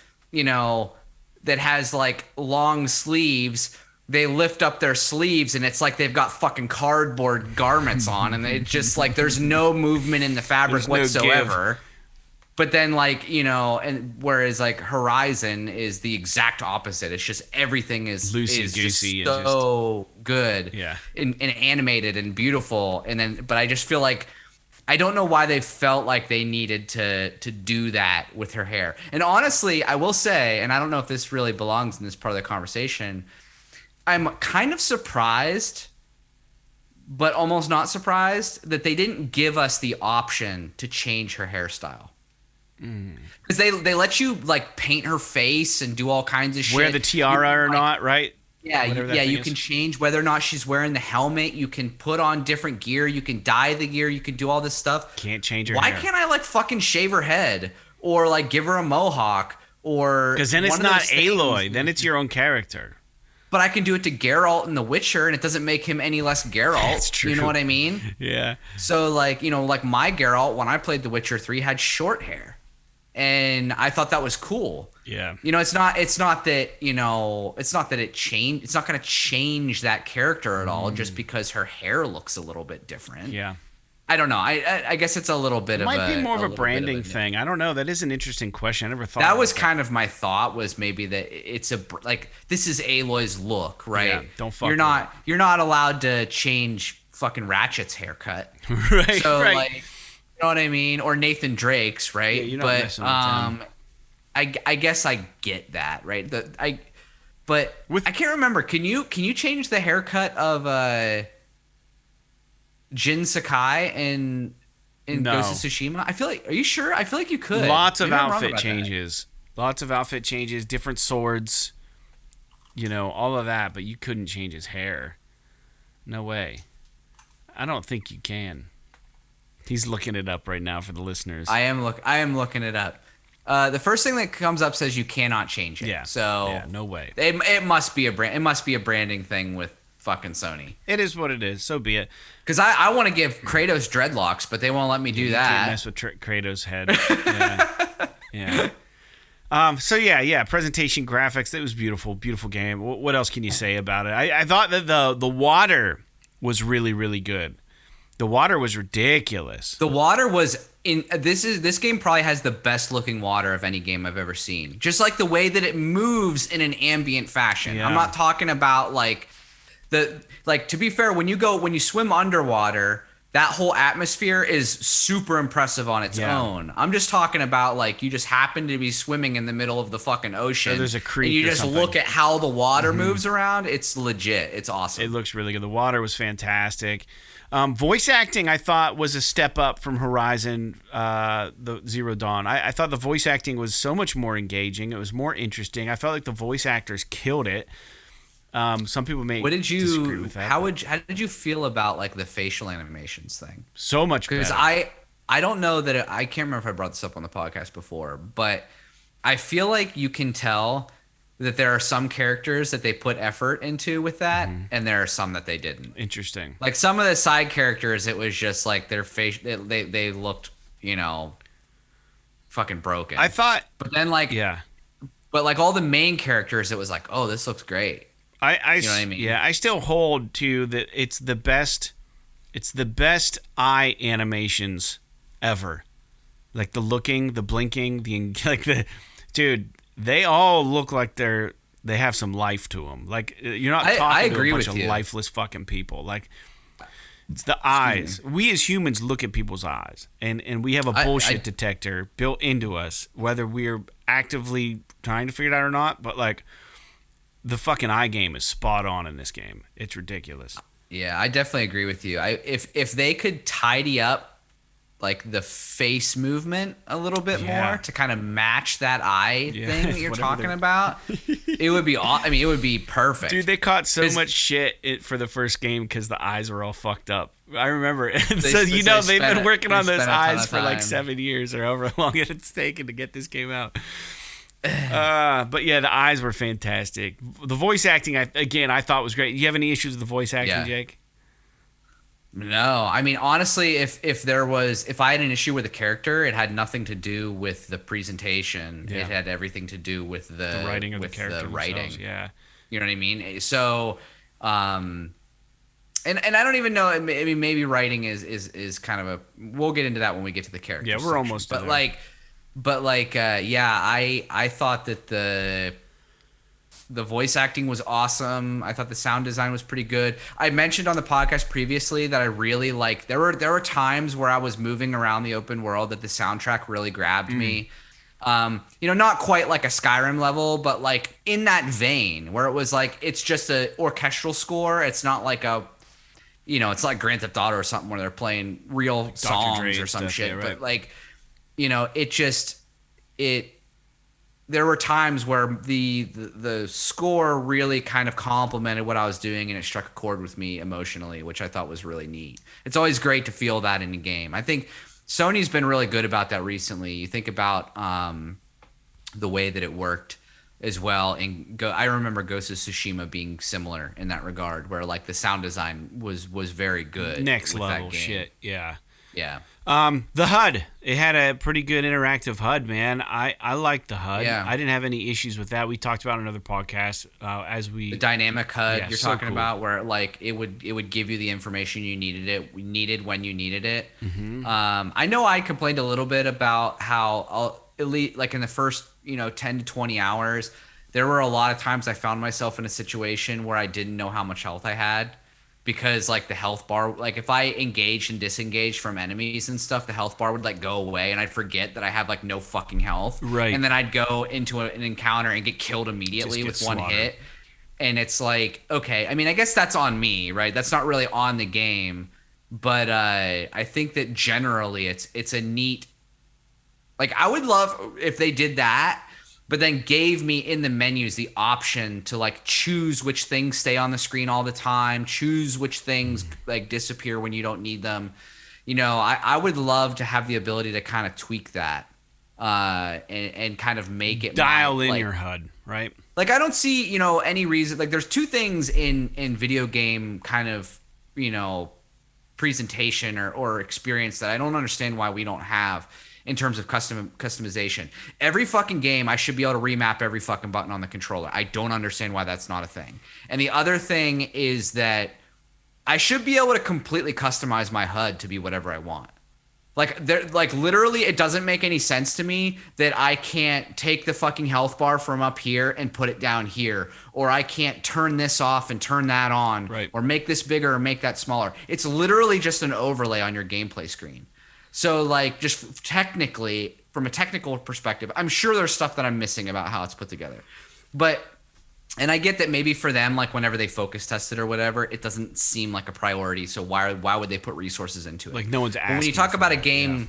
long sleeves, they lift up their sleeves and it's like they've got fucking cardboard garments on, and it just there's no movement in the fabric whatsoever. But then and whereas Horizon is the exact opposite. It's just everything is loosey-goosey, so good. Yeah. And animated and beautiful. And then, but I just feel like I don't know why they felt like they needed to do that with her hair. And honestly, I will say, and I don't know if this really belongs in this part of the conversation, I'm kind of surprised, but almost not surprised that they didn't give us the option to change her hairstyle. Because they let you like paint her face and do all kinds of shit. Wear the tiara or not, right? Yeah, you can change whether or not she's wearing the helmet. You can put on different gear. You can dye the gear. You can do all this stuff. Can't change her Why hair. can't I like fucking shave her head or like give her a mohawk or? Because then it's not Aloy. Then it's your own character. But I can do it to Geralt in The Witcher, and it doesn't make him any less Geralt. That's true. You know what I mean? Yeah. So like like my Geralt when I played The Witcher 3 had short hair, and I thought that was cool. Yeah. It's not that it's not that it changed. It's not going to change that character at all just because her hair looks a little bit different. Yeah. I don't know. I guess it's a little bit It of might be more of a little bit branding thing. I don't know. That is an interesting question. I never thought that about was kind of my thought, was maybe that it's like this is Aloy's look, right? Yeah, don't fuck You're not allowed to change fucking Ratchet's haircut. right. So right. like, you know what I mean? Or Nathan Drake's, right? Yeah, you're not messing with them. I guess I get that, right? But I can't remember. Can you change the haircut of Jin Sakai in No. Ghost of Tsushima? I feel like. Are you sure? I feel like you could. Lots of Maybe I'm wrong outfit about that. changes. Lots of outfit changes, different swords, all of that, but you couldn't change his hair. No way. I don't think you can. He's looking it up right now for the listeners. I am looking it up. The first thing that comes up says you cannot change it. Yeah. So yeah, no way. it must be a brand. It must be a branding thing with fucking Sony. It is what it is. So be it. Because I want to give Kratos dreadlocks, but they won't let me do You that. can't mess with Kratos' head. Yeah. Yeah. Presentation, graphics. It was beautiful. Beautiful game. What else can you say about it? I thought that the water was really, really good. The water was ridiculous. The water was in this game probably has the best looking water of any game I've ever seen. Just like the way that it moves in an ambient fashion. Yeah. I'm not talking about to be fair, when you swim underwater, that whole atmosphere is super impressive on its own. I'm just talking about you just happen to be swimming in the middle of the fucking ocean. So there's a creek and you or just something. look at how the water moves around. It's legit. It's awesome. It looks really good. The water was fantastic. Voice acting, I thought, was a step up from Horizon the Zero Dawn. I thought the voice acting was so much more engaging. It was more interesting. I felt like the voice actors killed it. Some people may disagree with that. How did you feel about the facial animations thing? So much better. Because I don't know that I can't remember if I brought this up on the podcast before, but I feel like you can tell that there are some characters that they put effort into with that, and there are some that they didn't. Interesting. Like some of the side characters, it was just like their face, they looked, fucking broken. I thought, but then yeah. But all the main characters, it was like, oh, this looks great. You know what I mean? Yeah, I still hold to that. It's the best eye animations ever. Like the looking, the blinking, dude. They all look like they have some life to them. Like you're not talking to a bunch of lifeless fucking people. Like it's the eyes. We as humans look at people's eyes, and we have a bullshit detector built into us, whether we're actively trying to figure it out or not. But the fucking eye game is spot on in this game. It's ridiculous. Yeah, I definitely agree with you. If they could tidy up the face movement a little bit more to kind of match that eye thing that you're talking about, it would be it would be perfect. Dude, they caught so much shit for the first game because the eyes were all fucked up. I remember. They've been working on those eyes for 7 years or however long it's taken to get this game out. But yeah, the eyes were fantastic. The voice acting, I thought was great. Do you have any issues with the voice acting, Jake? No, I mean honestly, if I had an issue with the character, it had nothing to do with the presentation. Yeah. It had everything to do with the writing of the character. The writing. Yeah, you know what I mean. So, and I don't even know. I mean, maybe writing is kind of a. We'll get into that when we get to the character. Yeah, we're almost. But I thought that The voice acting was awesome. I thought the sound design was pretty good. I mentioned on the podcast previously that I really like. There were times where I was moving around the open world that the soundtrack really grabbed me. Not quite like a Skyrim level, but like in that vein where it was like it's just a orchestral score. It's not like it's like Grand Theft Auto or something where they're playing real like songs or some stuff, shit. yeah, right. But like, there were times where the score really kind of complemented what I was doing, and it struck a chord with me emotionally, which I thought was really neat. It's always great to feel that in a game. I think Sony's been really good about that recently. You think about the way that it worked as well, and I remember Ghost of Tsushima being similar in that regard, where like the sound design was very good. Next with level that game. shit. Yeah. Yeah. The HUD. It had a pretty good interactive HUD, man. I liked the HUD. Yeah. I didn't have any issues with that. We talked about it in another podcast The dynamic HUD Yeah, you're so talking cool. about, where like it would give you the information you needed when you needed it. I know I complained a little bit about how elite, like in the first 10 to 20 hours, there were a lot of times I found myself in a situation where I didn't know how much health I had. Because like the health bar, like if I engaged and disengaged from enemies and stuff, the health bar would like go away, and I'd forget that I have like no fucking health. Right. And then I'd go into an encounter and get killed immediately Just with get one slaughtered. hit. And it's like, okay, I mean, I guess that's on me, right? That's not really on the game, but I think that generally it's a neat. Like I would love if they did that, but then gave me in the menus the option to like choose which things stay on the screen all the time, choose which things like disappear when you don't need them. I would love to have the ability to kind of tweak that and kind of make it dial in like, your HUD, right? like I don't see any reason. Like there's two things in video game kind of presentation or experience that I don't understand why we don't have in terms of customization. Every fucking game, I should be able to remap every fucking button on the controller. I don't understand why that's not a thing. And the other thing is that I should be able to completely customize my HUD to be whatever I want. Like literally, it doesn't make any sense to me that I can't take the fucking health bar from up here and put it down here, or I can't turn this off and turn that on, Right. or make this bigger or make that smaller. It's literally just an overlay on your gameplay screen. So like just technically, from a technical perspective, I'm sure there's stuff that I'm missing about how it's put together. And I get that maybe for them, like whenever they focus test it or whatever, it doesn't seem like a priority. So why would they put resources into it? Like no one's But asking. when you talk for about a that, game, yeah.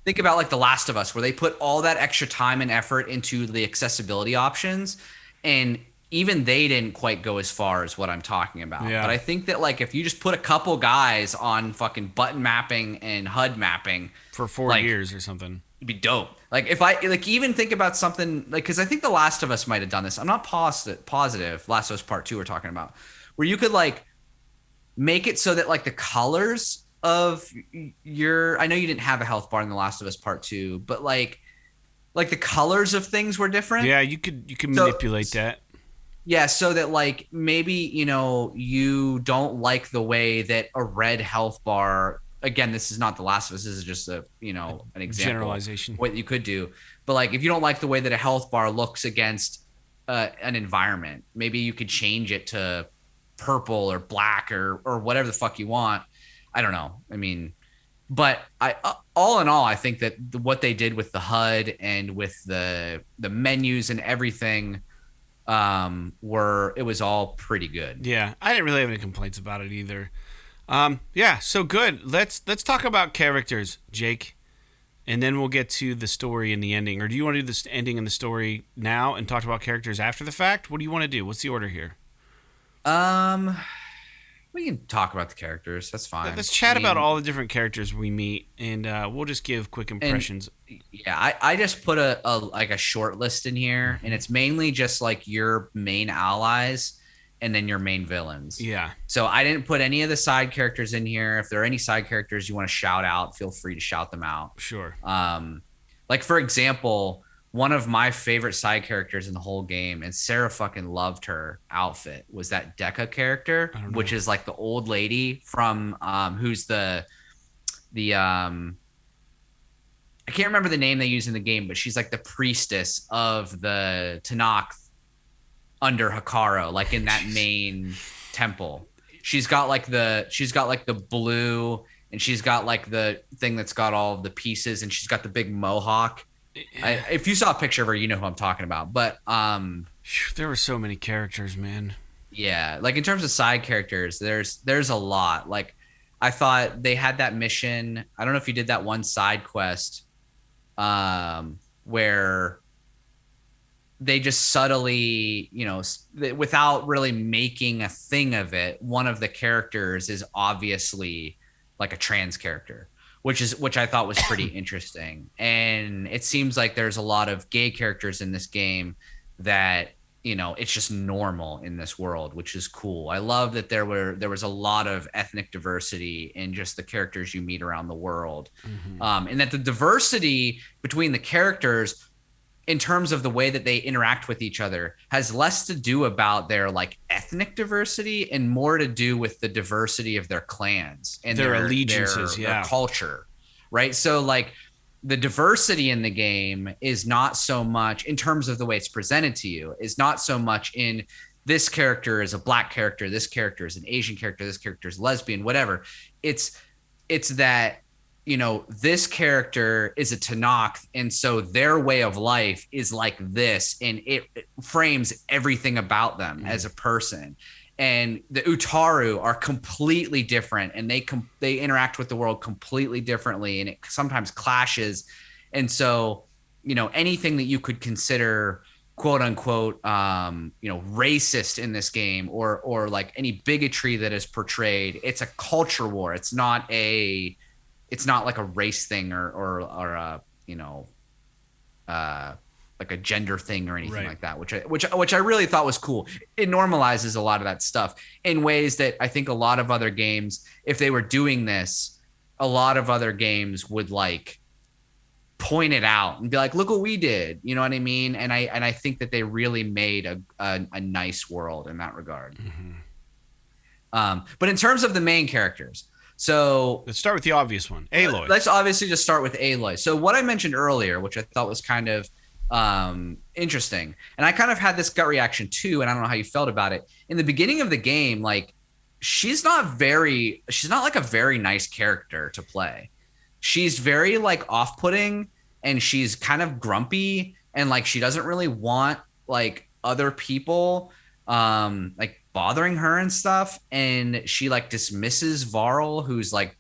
think about like The Last of Us, where they put all that extra time and effort into the accessibility options, and even they didn't quite go as far as what I'm talking about. Yeah. But I think that like if you just put a couple guys on fucking button mapping and HUD mapping for 4 like, years or something. it'd be dope. Like if I like even think about something like, because I think The Last of Us might have done this. I'm not positive. Last of Us Part 2 we're talking about, where you could like make it so that like the colors of your, I know you didn't have a health bar in The Last of Us Part 2, but like the colors of things were different. Yeah, you could So- manipulate that. Yeah, so that like maybe you don't like the way that a red health bar. Again, this is not The Last of Us. This is just an example. Generalization. What you could do, but like if you don't like the way that a health bar looks against an environment, maybe you could change it to purple or black or whatever the fuck you want. I don't know. I mean, but I all in all, I think that what they did with the HUD and with the menus and everything it was all pretty good. Yeah, I didn't really have any complaints about it either. Yeah, so good. Let's talk about characters, Jake, and then we'll get to the story and the ending. Or do you want to do the ending and the story now and talk about characters after the fact? What do you want to do? What's the order here? We can talk about the characters. That's fine. Let's chat I mean, about all the different characters we meet, and we'll just give quick impressions. Yeah, I just put a short list in here, and it's mainly just like your main allies and then your main villains. Yeah. So I didn't put any of the side characters in here. If there are any side characters you want to shout out, feel free to shout them out. Sure. Like for example, one of my favorite side characters in the whole game, and Sarah fucking loved her outfit, was that Deca character, which is like the old lady from who's the I can't remember the name they use in the game, but she's like the priestess of the Tanakh under Hikaru, like in that main temple. She's got like the blue, and she's got like the thing that's got all of the pieces, and she's got the big mohawk. If you saw a picture of her, you know who I'm talking about. But there were so many characters, man. Yeah, like in terms of side characters, there's a lot. Like I thought they had that mission. I don't know if you did that one side quest, where they just subtly, without really making a thing of it, one of the characters is obviously like a trans character, which I thought was pretty interesting. And it seems like there's a lot of gay characters in this game that, it's just normal in this world, which is cool. I love that there was a lot of ethnic diversity in just the characters you meet around the world. Mm-hmm. And that the diversity between the characters in terms of the way that they interact with each other has less to do about their like ethnic diversity and more to do with the diversity of their clans and their allegiances, their culture, right? So like the diversity in the game is not so much in terms of the way it's presented to you, is not so much in this character is a black character, this character is an Asian character, this character is lesbian, whatever. It's that, this character is a Tanakh, and so their way of life is like this, and it frames everything about them as a person. And the Utaru are completely different, and they interact with the world completely differently, and it sometimes clashes. And so, anything that you could consider quote unquote, racist in this game, or like any bigotry that is portrayed, it's a culture war. It's not like a race thing or like a gender thing or anything like that, which I really thought was cool. It normalizes a lot of that stuff in ways that I think a lot of other games, if they were doing this, a lot of other games would like point it out and be like, look what we did. You know what I mean? And I think that they really made a nice world in that regard. Mm-hmm. But in terms of the main characters, so let's start with the obvious one, Aloy. Let's obviously just start with Aloy. So what I mentioned earlier, which I thought was kind of interesting, and I kind of had this gut reaction too, and I don't know how you felt about it. In the beginning of the game, like she's not like a very nice character to play. She's very like off-putting, and she's kind of grumpy, and like she doesn't really want like other people like bothering her and stuff, and she like dismisses Varo, who's like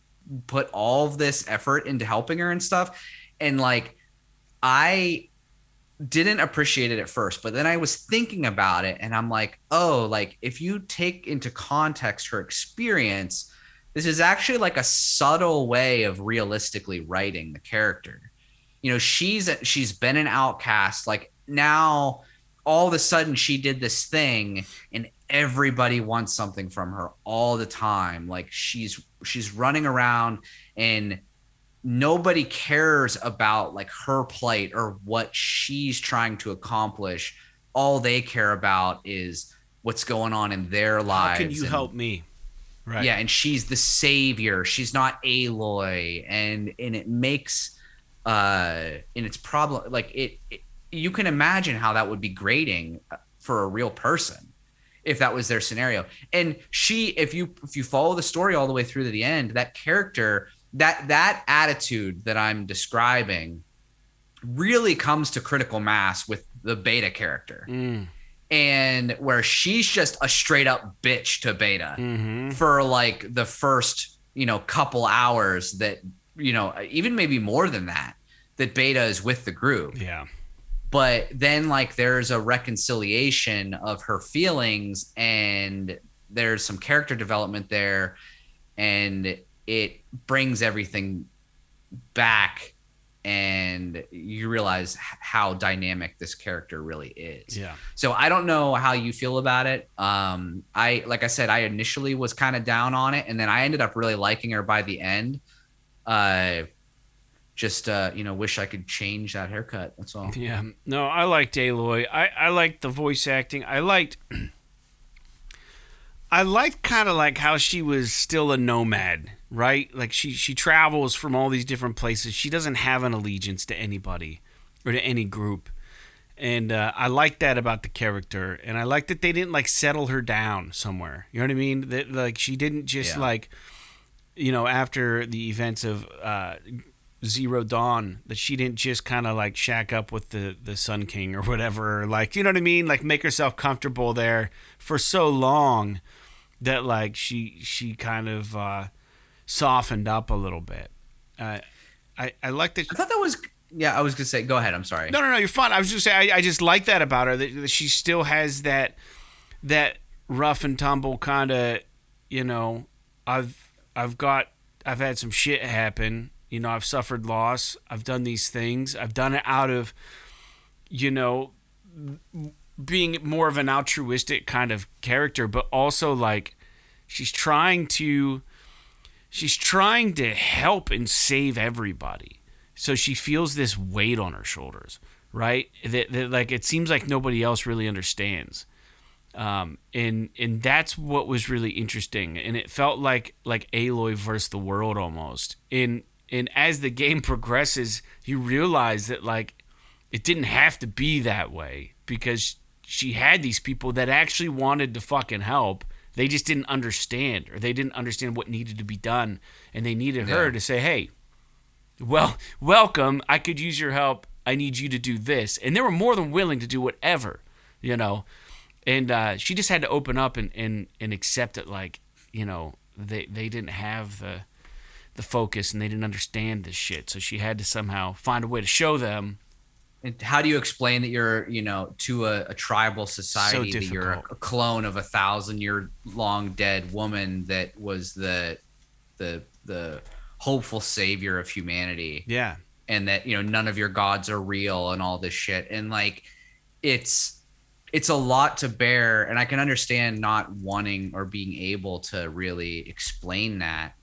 put all of this effort into helping her and stuff. And like I didn't appreciate it at first, but then I was thinking about it, and I'm like, oh, like if you take into context her experience, this is actually like a subtle way of realistically writing the character. She's been an outcast. Like now all of a sudden she did this thing and everybody wants something from her all the time. Like she's running around and nobody cares about like her plight or what she's trying to accomplish. All they care about is what's going on in their lives. How can you help me? Right. Yeah, and she's the savior. She's not Aloy, and it makes and it's problem like it. You can imagine how that would be grating for a real person if that was their scenario. And if you follow the story all the way through to the end, that character, that attitude that I'm describing really comes to critical mass with the Beta character. And where she's just a straight up bitch to Beta for like the first, couple hours that, even maybe more than that Beta is with the group. Yeah. But then like there's a reconciliation of her feelings, and there's some character development there, and it brings everything back, and you realize how dynamic this character really is. Yeah. So I don't know how you feel about it. Like I said, I initially was kind of down on it, and then I ended up really liking her by the end. Wish I could change that haircut. That's all. Yeah. No, I liked Aloy. I liked the voice acting. I liked kind of like how she was still a nomad, right? Like she travels from all these different places. She doesn't have an allegiance to anybody or to any group. And I like that about the character, and I like that they didn't like settle her down somewhere. You know what I mean? That like she didn't just like, you know, after the events of Zero Dawn, that she didn't just kind of like shack up with the Sun King or whatever. Or like, you know what I mean? Like make herself comfortable there for so long that like she kind of softened up a little bit. I like that. I thought that was. Yeah, I was gonna say. Go ahead. I'm sorry. No, you're fine. I was just saying, I just like that about her, that she still has that rough and tumble kind of, you know, I've had some shit happen. You know, I've suffered loss. I've done these things. I've done it out of, you know, being more of an altruistic kind of character, but also like she's trying to help and save everybody. So she feels this weight on her shoulders, right? That like it seems like nobody else really understands, and that's what was really interesting. And it felt like Aloy versus the world almost. And as the game progresses, you realize that like it didn't have to be that way, because she had these people that actually wanted to fucking help. They just didn't understand, or they didn't understand what needed to be done, and they needed her to say, "Hey, well, welcome. I could use your help. I need you to do this." And they were more than willing to do whatever, you know. And she just had to open up and accept it, like, you know, they didn't have the focus and they didn't understand this shit. So she had to somehow find a way to show them. And how do you explain that you're, you know, to a tribal society, that you're a clone of 1,000-year-long dead woman that was the hopeful savior of humanity. Yeah. And that, you know, none of your gods are real and all this shit. And like, it's a lot to bear. And I can understand not wanting or being able to really explain that,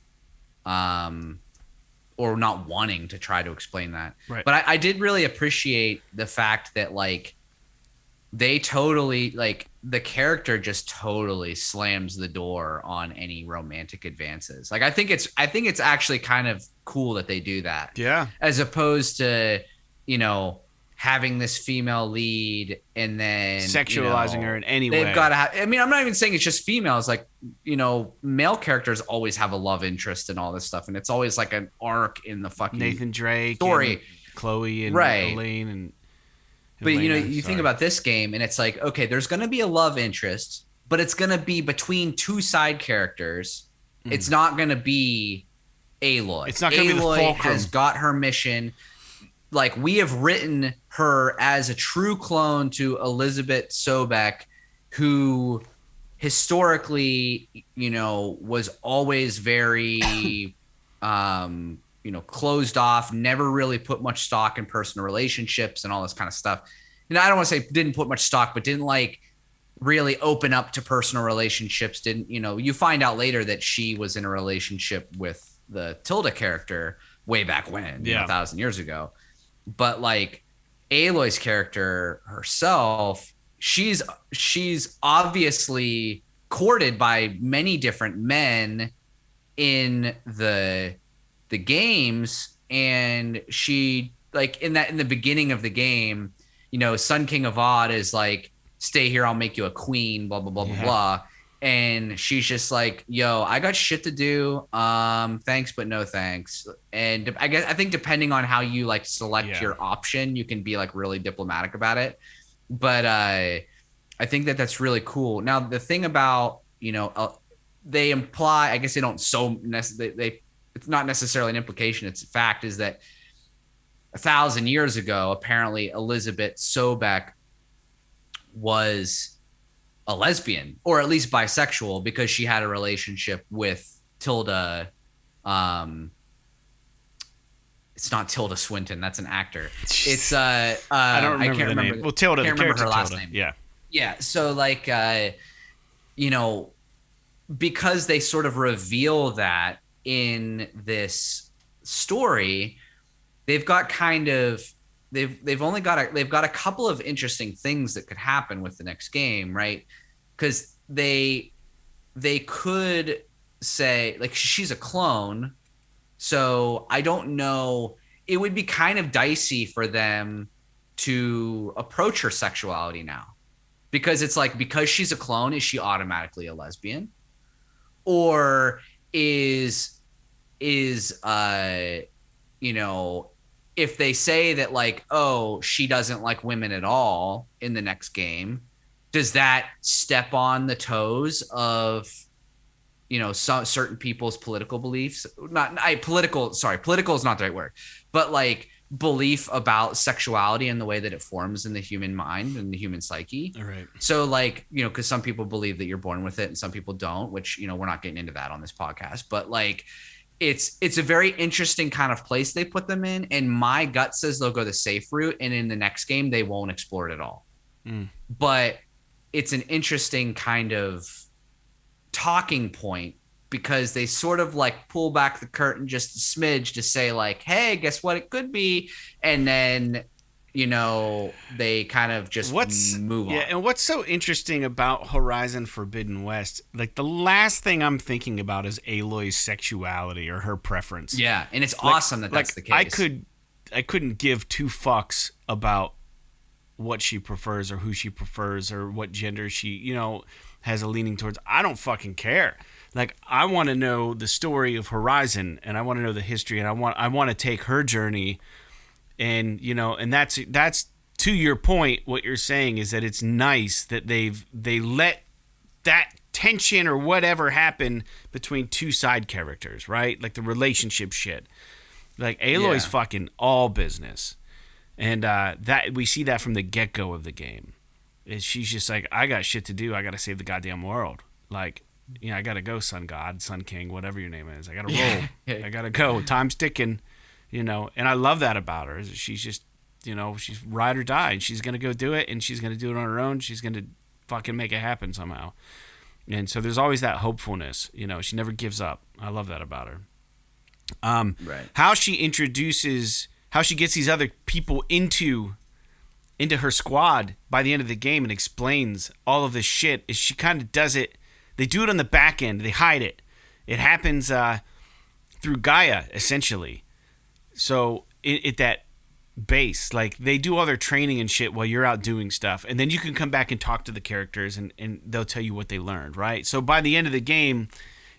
or not wanting to try to explain that. Right. But I did really appreciate the fact that like they totally, like, the character just totally slams the door on any romantic advances. Like, I think it's actually kind of cool that they do that. Yeah. As opposed to, you know, having this female lead and then sexualizing her in any way. They've got to have, I mean, I'm not even saying it's just females. Like, you know, male characters always have a love interest and all this stuff. And it's always like an arc in the fucking Nathan Drake story. And Chloe and right. Elaine and But, you know, you think about this game and it's like, okay, there's going to be a love interest, but it's going to be between two side characters. It's not going to be Aloy. It's not going to be the fulcrum. Has got her mission. Like, we have written her as a true clone to Elizabeth Sobek, who historically, you know, was always very, you know, closed off, never really put much stock in personal relationships and all this kind of stuff. And I don't want to say didn't put much stock, but didn't like really open up to personal relationships. Didn't, you know, you find out later that she was in a relationship with the Tilda character way back when, you know, 1,000 years ago. But like Aloy's character herself, she's obviously courted by many different men in the games, and she, like, in the beginning of the game, you know, Sun King Avad is like, stay here, I'll make you a queen, blah blah blah blah blah. And she's just like, yo, I got shit to do. Thanks, but no thanks. And I think depending on how you like select your option, you can be like really diplomatic about it. But I think that's really cool. Now, the thing about, you know, they imply, I guess they don't it's not necessarily an implication, it's a fact, is that 1,000 years ago, apparently Elizabeth Sobek was a lesbian, or at least bisexual, because she had a relationship with Tilda. It's not Tilda Swinton. That's an actor. It's I don't remember the name. Well, Tilda. I can't remember her last Tilda. name. Yeah. Yeah. So like, you know, because they sort of reveal that in this story, they've got kind of they've got a couple of interesting things that could happen with the next game, right? Because they could say, like, she's a clone, so I don't know. It would be kind of dicey for them to approach her sexuality now, because it's like, because she's a clone, is she automatically a lesbian, or is you know, if they say that like, oh, she doesn't like women at all in the next game, does that step on the toes of, you know, some certain people's political beliefs? Political is not the right word, but like belief about sexuality and the way that it forms in the human mind and the human psyche. All right. So like, you know, because some people believe that you're born with it and some people don't, which, you know, we're not getting into that on this podcast, but like, it's a very interesting kind of place they put them in. And my gut says they'll go the safe route, and in the next game, they won't explore it at all. But it's an interesting kind of talking point, because they sort of like pull back the curtain just a smidge to say like, hey, guess what it could be, and then, you know, they kind of just move on. Yeah, and what's so interesting about Horizon Forbidden West, like the last thing I'm thinking about is Aloy's sexuality or her preference. Yeah, and it's awesome that that's the case. I couldn't give two fucks about what she prefers or who she prefers or what gender she, you know, has a leaning towards. I don't fucking care. Like, I want to know the story of Horizon, and I want to know the history, and I want to take her journey. And, you know, and that's to your point. What you're saying is that it's nice that they let that tension or whatever happen between two side characters, right? Like the relationship shit. Like Aloy's fucking all business, and that we see that from the get go of the game. She's just like, I got shit to do. I got to save the goddamn world. Like, you know, I got to go, Sun God, Sun King, whatever your name is. I got to roll. I got to go. Time's ticking. You know, and I love that about her. She's just, you know, she's ride or die. And she's going to go do it, and she's going to do it on her own. She's going to fucking make it happen somehow. And so there's always that hopefulness. You know, she never gives up. I love that about her. Right. How she gets these other people into her squad by the end of the game and explains all of this shit is she kind of does it. They do it on the back end. They hide it. It happens through Gaia, essentially. So at that base, like they do all their training and shit while you're out doing stuff, and then you can come back and talk to the characters, and they'll tell you what they learned, right? So by the end of the game,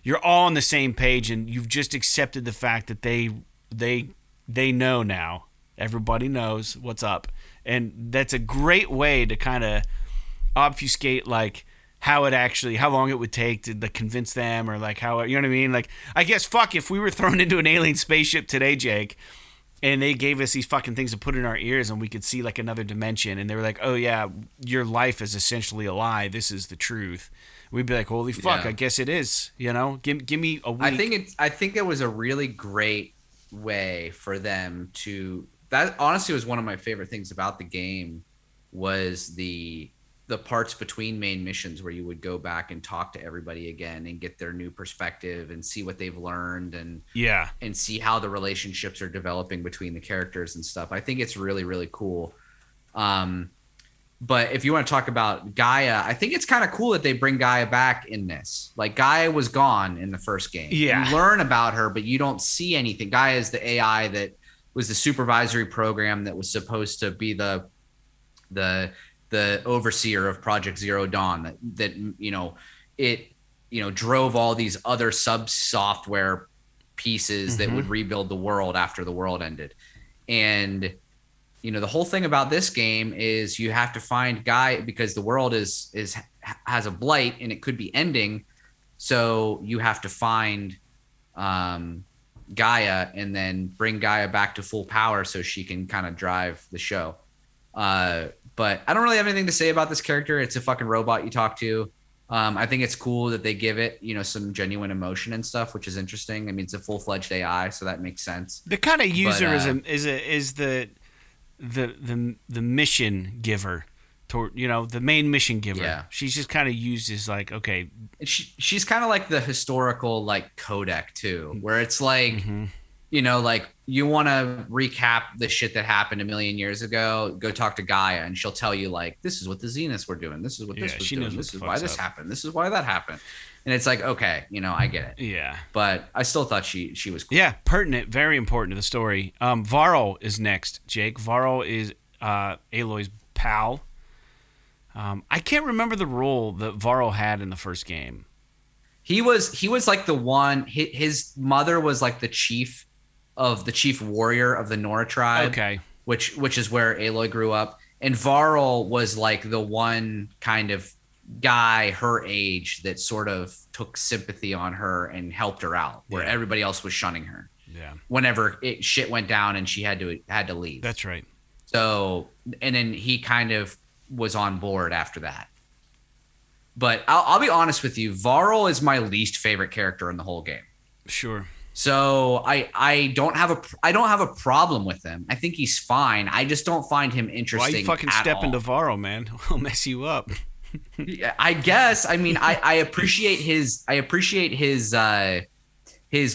you're all on the same page, and you've just accepted the fact that they know now. Everybody knows what's up, and that's a great way to kind of obfuscate like how long it would take to convince them, or like how, you know what I mean? Like, I guess, fuck, if we were thrown into an alien spaceship today, Jake, and they gave us these fucking things to put in our ears and we could see like another dimension, and they were like, oh yeah, your life is essentially a lie. This is the truth. We'd be like, holy fuck, I guess it is, you know? Give me a week. I think it was a really great way for them to, that honestly was one of my favorite things about the game, was the parts between main missions where you would go back and talk to everybody again and get their new perspective and see what they've learned and see how the relationships are developing between the characters and stuff. I think it's really, really cool. But if you want to talk about Gaia, I think it's kind of cool that they bring Gaia back in this. Like, Gaia was gone in the first game. Yeah. You learn about her, but you don't see anything. Gaia is the AI that was the supervisory program that was supposed to be the overseer of Project Zero Dawn, that you know, it, you know, drove all these other sub software pieces that would rebuild the world after the world ended. And you know, the whole thing about this game is you have to find Gaia, because the world has a blight and it could be ending. So you have to find Gaia and then bring Gaia back to full power so she can kind of drive the show. But I don't really have anything to say about this character. It's a fucking robot you talk to. I think it's cool that they give it, you know, some genuine emotion and stuff, which is interesting. I mean, it's a full-fledged AI, so that makes sense. The kind of user is the mission giver, toward, you know, the main mission giver. Yeah. She's just kind of used as like, okay. She's kind of like the historical like codec too, where it's like, you know, like you want to recap the shit that happened a million years ago, go talk to Gaia and she'll tell you like, this is what the Zeniths were doing. This is what this was doing. This is why this happened. This is why that happened. And it's like, okay, you know, I get it. Yeah. But I still thought she was cool. Yeah, pertinent, very important to the story. Varo is next, Jake. Varo is Aloy's pal. I can't remember the role that Varo had in the first game. He was like the one. His mother was like the chief warrior of the Nora tribe. Okay. Which is where Aloy grew up, and Varo was like the one kind of guy her age that sort of took sympathy on her and helped her out, where everybody else was shunning her. Yeah. Whenever shit went down and she had to leave. That's right. So, and then he kind of was on board after that. But I'll be honest with you, Varl is my least favorite character in the whole game. Sure. So I don't have a problem with him. I think he's fine. I just don't find him interesting. Why you fucking step into Varo, man? He'll mess you up. I guess. I mean, I appreciate his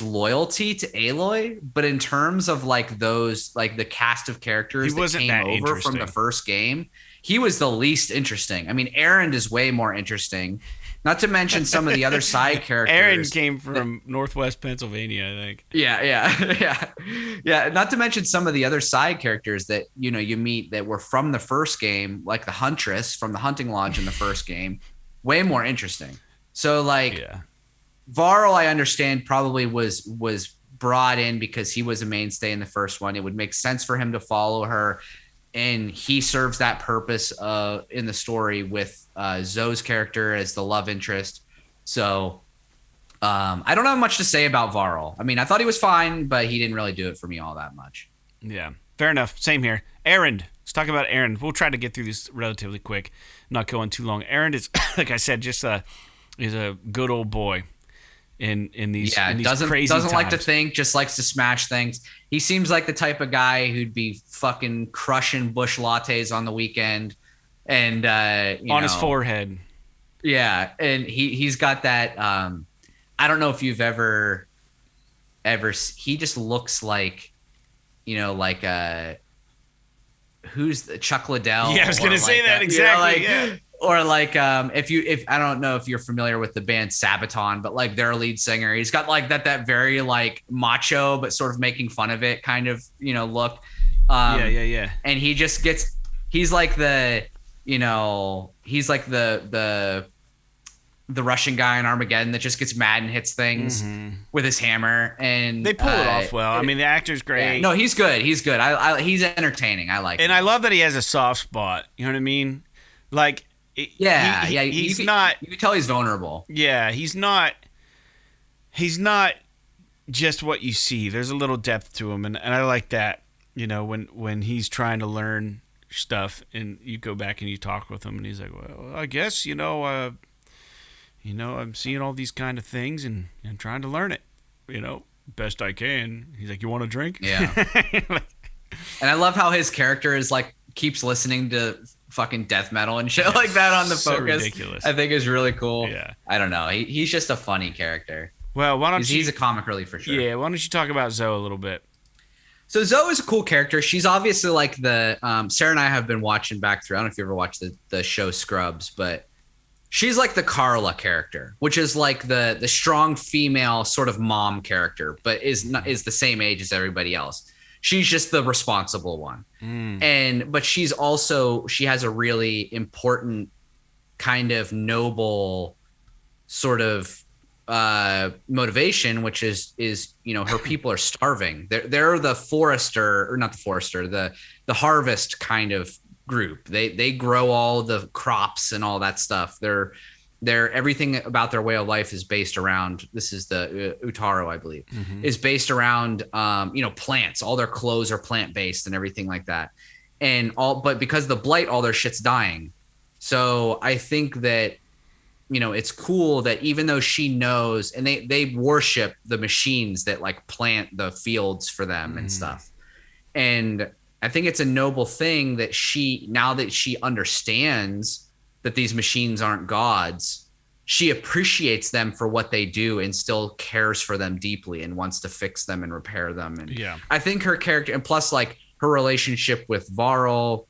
loyalty to Aloy, but in terms of like those, like the cast of characters that came over from the first game, he was the least interesting. I mean, Erend is way more interesting. Not to mention some of the other side characters. Erend came from Northwest Pennsylvania, I think. Yeah. Not to mention some of the other side characters that you meet that were from the first game, like the Huntress from the hunting lodge in the first game, way more interesting. So like, Varl, I understand probably was brought in because he was a mainstay in the first one. It would make sense for him to follow her, and he serves that purpose in the story with Zoe's character as the love interest. So I don't have much to say about Varl. I mean, I thought he was fine, but he didn't really do it for me all that much. Yeah, fair enough. Same here. Erend. Let's talk about Erend. We'll try to get through this relatively quick, not going too long. Erend is, like I said, just is a good old boy. In these crazy doesn't like to times. think, just likes to smash things. He seems like the type of guy who'd be fucking crushing bush lattes on the weekend, and on his forehead. Yeah, and he's got that. I don't know if you've ever. He just looks like, who's the Chuck Liddell? Yeah, I was gonna say that exactly. Or like if I don't know if you're familiar with the band Sabaton, but like their lead singer, he's got like that very like macho but sort of making fun of it kind of look. Yeah. And he just he's like the Russian guy in Armageddon that just gets mad and hits things with his hammer, and they pull it off well. I mean, the actor's great. Yeah, no, he's good. He's he's entertaining. I like him. And I love that he has a soft spot. You know what I mean? Like. He's not. You can tell he's vulnerable. Yeah, he's not just what you see. There's a little depth to him, and I like that. When he's trying to learn stuff, and you go back and you talk with him, and he's like, "Well, I guess I'm seeing all these kind of things and trying to learn it, best I can." He's like, "You want a drink?" Yeah. And I love how his character is like keeps listening to fucking death metal and shit like that on the so Focus. Ridiculous. I think is really cool. Yeah. I don't know. He's just a funny character. Well, why don't he's a comic relief for sure. Yeah. Why don't you talk about Zoe a little bit? So Zoe is a cool character. She's obviously like the Sarah and I have been watching back through. I don't know if you ever watched the show Scrubs, but she's like the Carla character, which is like the strong female sort of mom character, but is the same age as everybody else. She's just the responsible one. But she has a really important kind of noble sort of motivation, which is her people are starving. They're the the harvest kind of group. They grow all the crops and all that stuff. They're everything about their way of life is based around, this is the Utaro, I believe, is based around plants. All their clothes are plant based and everything like that. But because of the blight, all their shit's dying. So I think that it's cool that even though she knows, and they worship the machines that like plant the fields for them and stuff. And I think it's a noble thing that now that she understands that these machines aren't gods, she appreciates them for what they do and still cares for them deeply and wants to fix them and repair them. And I think her character, and plus like her relationship with Varo,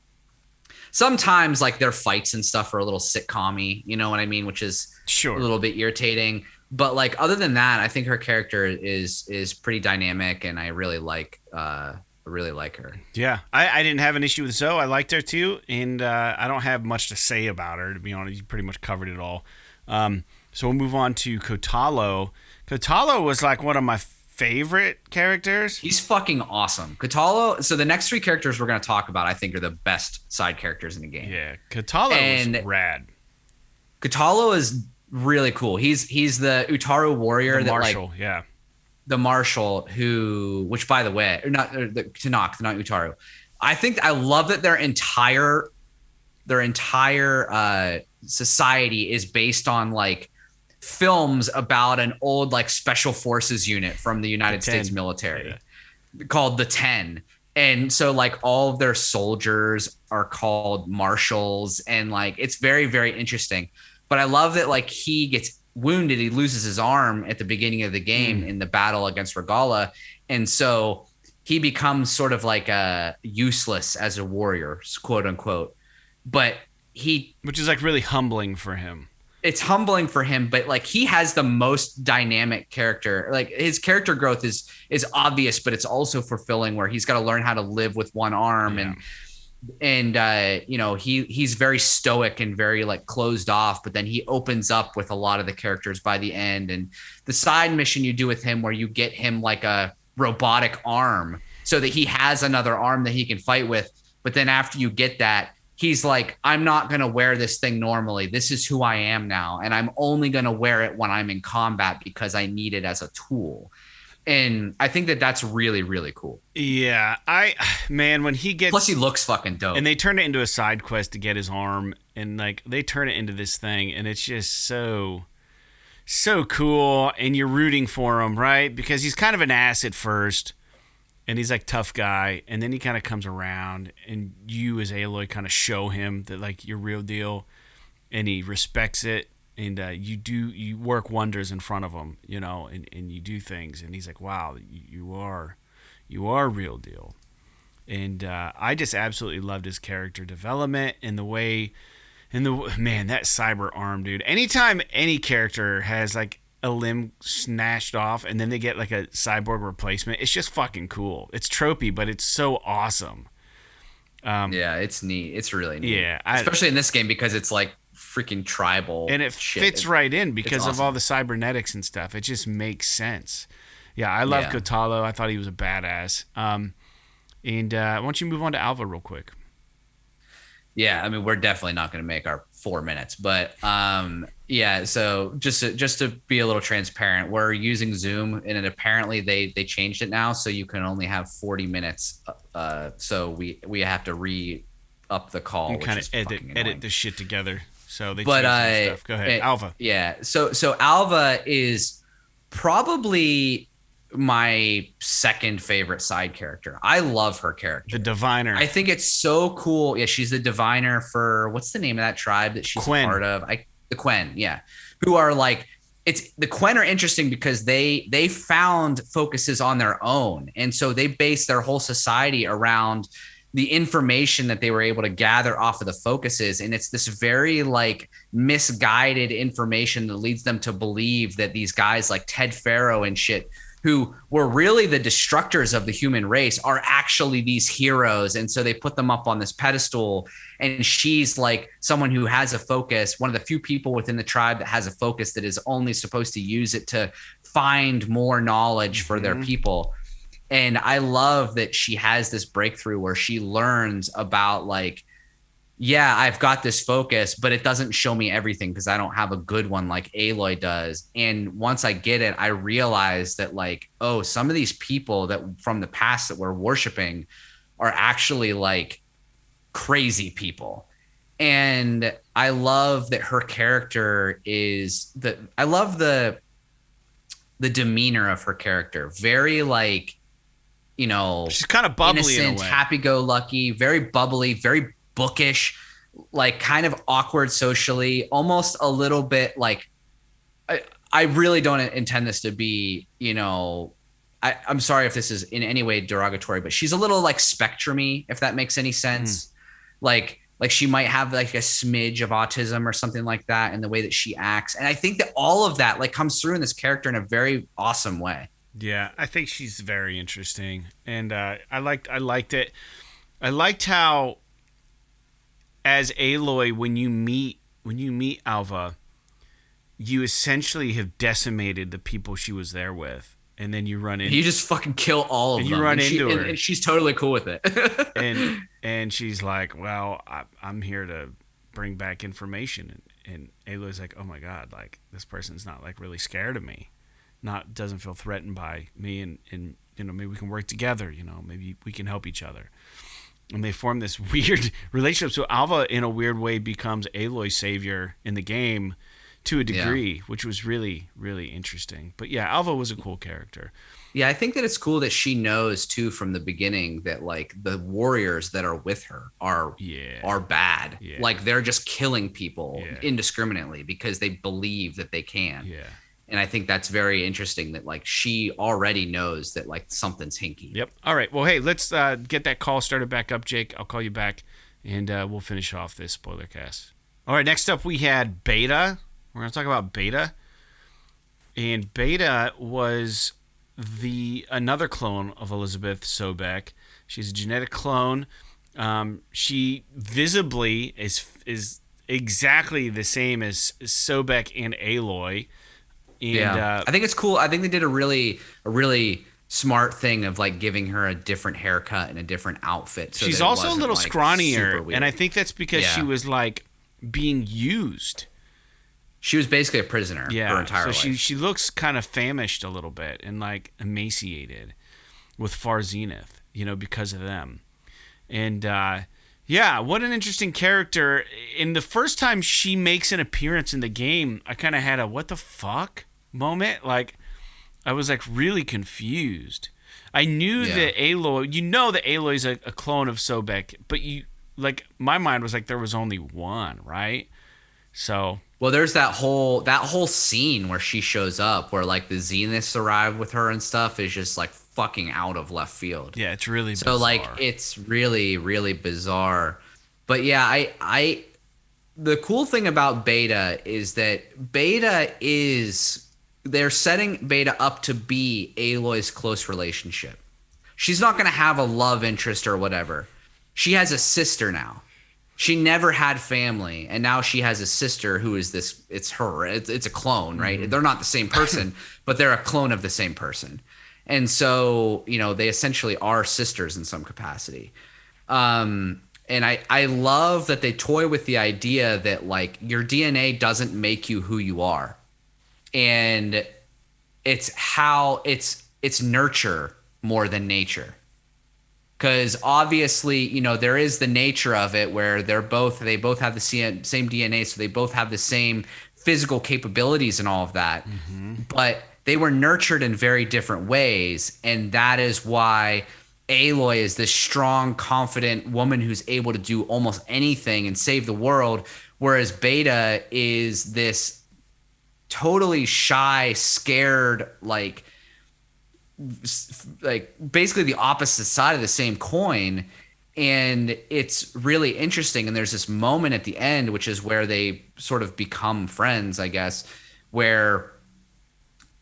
sometimes like their fights and stuff are a little sitcom-y, you know what I mean? Which is a little bit irritating. But like other than that, I think her character is pretty dynamic, and I really like really like her. Yeah, I didn't have an issue with Zoe. I liked her too, and I don't have much to say about her, to be honest. You pretty much covered it all. So we'll move on to Kotalo. Kotalo was like one of my favorite characters. He's fucking awesome. Kotalo. So the next three characters we're going to talk about, I think, are the best side characters in the game. Yeah, Kotalo was rad. Kotalo is really cool. He's the Utaru warrior, The marshal, the marshal which by the way, the Tanakh, not Utaru. I love that their entire society is based on like films about an old like special forces unit from the United States military called the 10. And so like all of their soldiers are called marshals, and like it's very, very interesting. But I love that like he gets wounded, he loses his arm at the beginning of the game in the battle against Regala, and so he becomes sort of like useless as a warrior, quote unquote. But which is like really humbling for him. It's humbling for him, but like he has the most dynamic character. Like his character growth is obvious, but it's also fulfilling, where he's got to learn how to live with one arm, and you know, he's very stoic and very like closed off, but then he opens up with a lot of the characters by the end. And the side mission you do with him, where you get him like a robotic arm so that he has another arm that he can fight with, but then after you get that, he's like, I'm not going to wear this thing normally. This is who I am now. And I'm only going to wear it when I'm in combat because I need it as a tool. And I think that that's really, really cool. Yeah. When he gets... Plus he looks fucking dope. And they turn it into a side quest to get his arm. And like, they turn it into this thing. And it's just so cool. And you're rooting for him, right? Because he's kind of an ass at first. And he's like tough guy, and then he kind of comes around, and you as Aloy kind of show him that like you're real deal, and he respects it, and you work wonders in front of him, you know, and you do things, and he's like, wow, you are real deal, and I just absolutely loved his character development and the way, man, that cyber arm, dude. Anytime any character has like a limb snatched off and then they get like a cyborg replacement, it's just fucking cool. It's tropey, but it's so awesome. Yeah, it's neat. It's really neat. Yeah, especially in this game because it's like freaking tribal, and it fits right in because awesome. of all the cybernetics and stuff. It just makes sense. Yeah, I love Kotalo. I thought he was a badass. And why don't you move on to Alva real quick? Yeah, I mean, we're definitely not going to make our 4 minutes, but yeah. So just to be a little transparent, we're using Zoom, and apparently they changed it now, so you can only have 40 minutes. So we have to up the call and kind of edit this shit together. So they changed some stuff. Go ahead, Alva. Yeah. So Alva is probably my second favorite side character. I love her character. The diviner. I think it's so cool. Yeah, she's the diviner for, what's the name of that tribe that she's Quen. part of? The Quen, yeah. Who are like, the Quen are interesting because they found focuses on their own. And so they base their whole society around the information that they were able to gather off of the focuses. And it's this very like misguided information that leads them to believe that these guys like Ted Faro and shit, who were really the destructors of the human race, are actually these heroes. And so they put them up on this pedestal. And she's like someone who has a focus, one of the few people within the tribe that has a focus that is only supposed to use it to find more knowledge for their people. And I love that she has this breakthrough where she learns about like, yeah, I've got this focus, but it doesn't show me everything because I don't have a good one like Aloy does. And once I get it, I realize that like, oh, some of these people that from the past that we're worshiping are actually like crazy people. And I love that her character I love the demeanor of her character. Very like, you know, she's kind of bubbly, innocent, in a way. Happy-go-lucky, very bubbly, very bookish, like kind of awkward socially, almost a little bit like, I really don't intend this to be, you know, I'm sorry if this is in any way derogatory, but she's a little like spectrum-y, if that makes any sense. Like she might have like a smidge of autism or something like that in the way that she acts. And I think that all of that like comes through in this character in a very awesome way. Yeah, I think she's very interesting, and I liked it. I liked how, as Aloy, when you meet Alva, you essentially have decimated the people she was there with, and then you run in. You just fucking kill all of And them. you run into her. And she's totally cool with it. and she's like, "Well, I'm here to bring back information." And Aloy's like, "Oh my god, like this person's not like really scared of me, doesn't feel threatened by me, and you know maybe we can work together. You know maybe we can help each other." And they form this weird relationship. So Alva, in a weird way, becomes Aloy's savior in the game to a degree, which was really, really interesting. But yeah, Alva was a cool character. Yeah, I think that it's cool that she knows too from the beginning that like the warriors that are with her are bad. Yeah. Like they're just killing people indiscriminately because they believe that they can. Yeah. And I think that's very interesting that like she already knows that like something's hinky. Yep. All right. Well, hey, let's get that call started back up, Jake. I'll call you back, and we'll finish off this spoiler cast. All right. Next up, we had Beta. We're going to talk about Beta. And Beta was another clone of Elizabeth Sobek. She's a genetic clone. She visibly is exactly the same as Sobek and Aloy. And, I think it's cool. I think they did a really smart thing of like giving her a different haircut and a different outfit. So she's also a little like scrawnier, and I think that's because she was like being used. She was basically a prisoner her entire life. So she looks kind of famished a little bit and like emaciated with Far Zenith, because of them. And what an interesting character. In the first time she makes an appearance in the game, I kind of had a what the fuck moment. Like, I was like really confused. I knew that Aloy, that Aloy's a clone of Sobek, but my mind was like there was only one, right? So. Well, there's that whole scene where she shows up, where like the Zeniths arrive with her and stuff is just like fucking out of left field. Yeah, it's really bizarre. So like it's really, really bizarre. But yeah, I the cool thing about Beta is that they're setting Beta up to be Aloy's close relationship. She's not gonna have a love interest or whatever. She has a sister now. She never had family, and now she has a sister who is this. It's her. It's a clone, right? Mm-hmm. They're not the same person, but they're a clone of the same person. And so, they essentially are sisters in some capacity. And I love that they toy with the idea that, like, your DNA doesn't make you who you are. And it's nurture more than nature. Because obviously, there is the nature of it where they both have the same DNA, so they both have the same physical capabilities and all of that. Mm-hmm. But they were nurtured in very different ways, and that is why Aloy is this strong, confident woman who's able to do almost anything and save the world, whereas Beta is this totally shy, scared, like basically the opposite side of the same coin. And it's really interesting. And there's this moment at the end, which is where they sort of become friends, I guess, where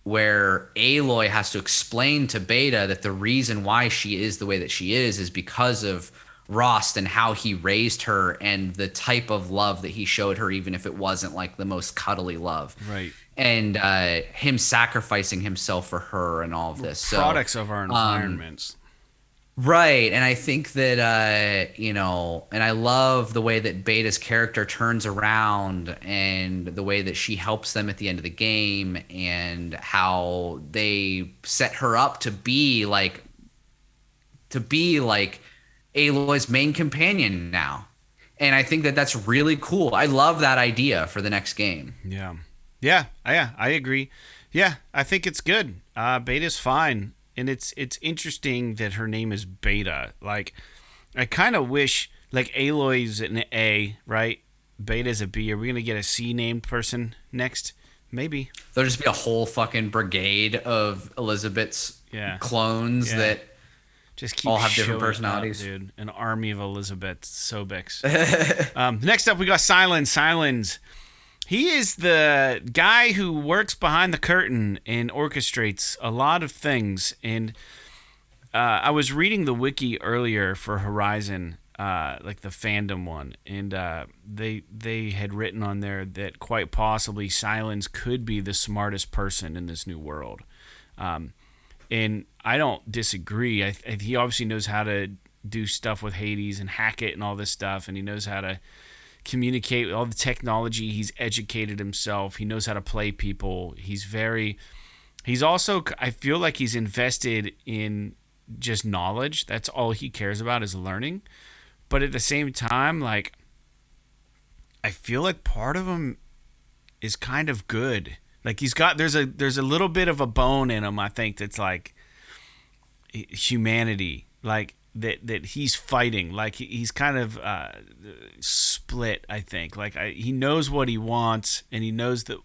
Aloy has to explain to Beta that the reason why she is the way that she is because of Rost and how he raised her and the type of love that he showed her, even if it wasn't like the most cuddly love. Right. And him sacrificing himself for her and all of this. Products of our environments. Right. And I think that, and I love the way that Beta's character turns around and the way that she helps them at the end of the game and how they set her up to be like Aloy's main companion now. And I think that that's really cool. I love that idea for the next game. Yeah. Yeah, I agree. Yeah, I think it's good. Beta's fine, and it's interesting that her name is Beta. Like, I kind of wish, like, Aloy's an A, right? Beta's a B. Are we gonna get a C named person next? Maybe. There'll just be a whole fucking brigade of Elizabeth's clones that just keep all have different personalities. Up, dude. An army of Elizabeth Sobeks. Next up, we got Silence. He is the guy who works behind the curtain and orchestrates a lot of things. And I was reading the wiki earlier for Horizon, like the fandom one, and they had written on there that quite possibly Silence could be the smartest person in this new world. And I don't disagree. He obviously knows how to do stuff with Hades and hack it and all this stuff, and he knows how to communicate with all the technology. He's educated himself. He knows how to play people. He's also, I feel like he's invested in just knowledge. That's all he cares about is learning. But at the same time, like, I feel like part of him is kind of good. Like there's a little bit of a bone in him, I think, that's like humanity. Like, that he's fighting, like he's kind of split, I think. Like he knows what he wants, and he knows that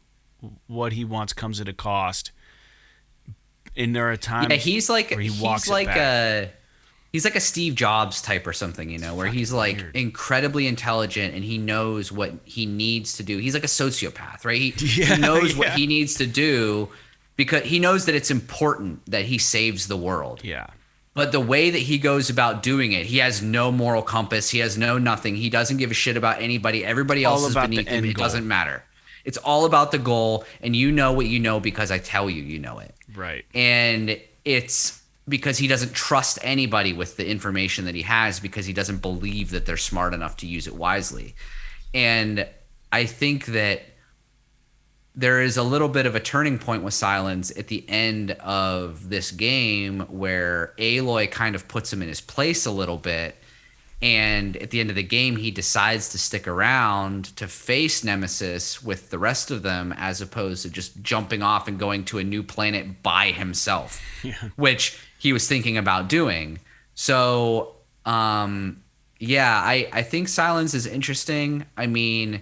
what he wants comes at a cost. And there are times he's like where he's like a Steve Jobs type or something, you know, where he's like weird. Incredibly intelligent, and he knows what he needs to do. He's like a sociopath, right? He knows what he needs to do because he knows that it's important that he saves the world. Yeah. But the way that he goes about doing it, he has no moral compass. He has no nothing. He doesn't give a shit about anybody. Everybody else is beneath him. It doesn't matter. It's all about the goal, and you know what you know because I tell you you know it. Right. And it's because he doesn't trust anybody with the information that he has because he doesn't believe that they're smart enough to use it wisely. And I think that there is a little bit of a turning point with Silence at the end of this game where Aloy kind of puts him in his place a little bit. And at the end of the game, he decides to stick around to face Nemesis with the rest of them, as opposed to just jumping off and going to a new planet by himself, which he was thinking about doing. So, I think Silence is interesting. I mean,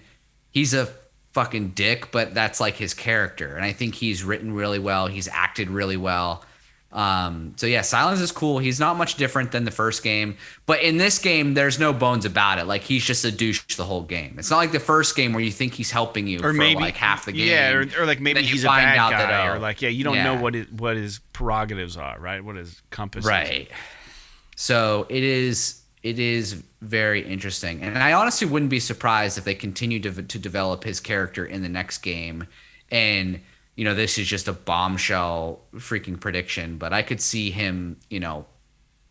he's a fucking dick, but that's like his character, and I think he's written really well. He's acted really well. Silence is cool. He's not much different than the first game, but in this game, there's no bones about it. Like, he's just a douche the whole game. It's not like the first game where you think he's helping you for maybe like half the game. Or like maybe he's a bad guy, or like you don't know what his prerogatives are, right? What his compass is. Right. So it is very interesting, and I honestly wouldn't be surprised if they continue to develop his character in the next game. And you know, this is just a bombshell freaking prediction, but I could see him, you know,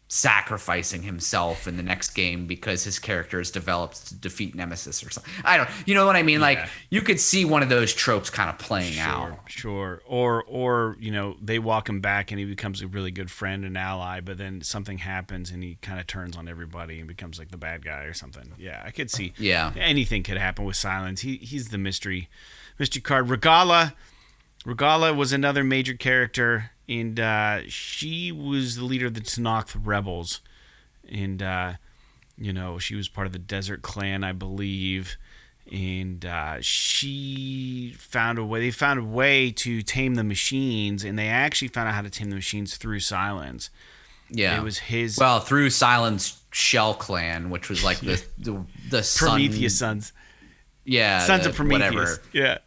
sacrificing himself in the next game because his character is developed to defeat Nemesis or something. You know what I mean? Yeah. Like, you could see one of those tropes kind of playing out. Sure. Or, you know, they walk him back and he becomes a really good friend and ally, but then something happens and he kind of turns on everybody and becomes like the bad guy or something. Yeah, I could see. Yeah. Anything could happen with Silence. He's the mystery card. Regala was another major character, and she was the leader of the Tanakh Rebels. And, you know, she was part of the Desert Clan, I believe. And they found a way to tame the machines, and they actually found out how to tame the machines through Silence. Yeah. It was his... Well, through Silence Shell Clan, which was like the Prometheus sons. Yeah. Sons of Prometheus. Whatever. Yeah.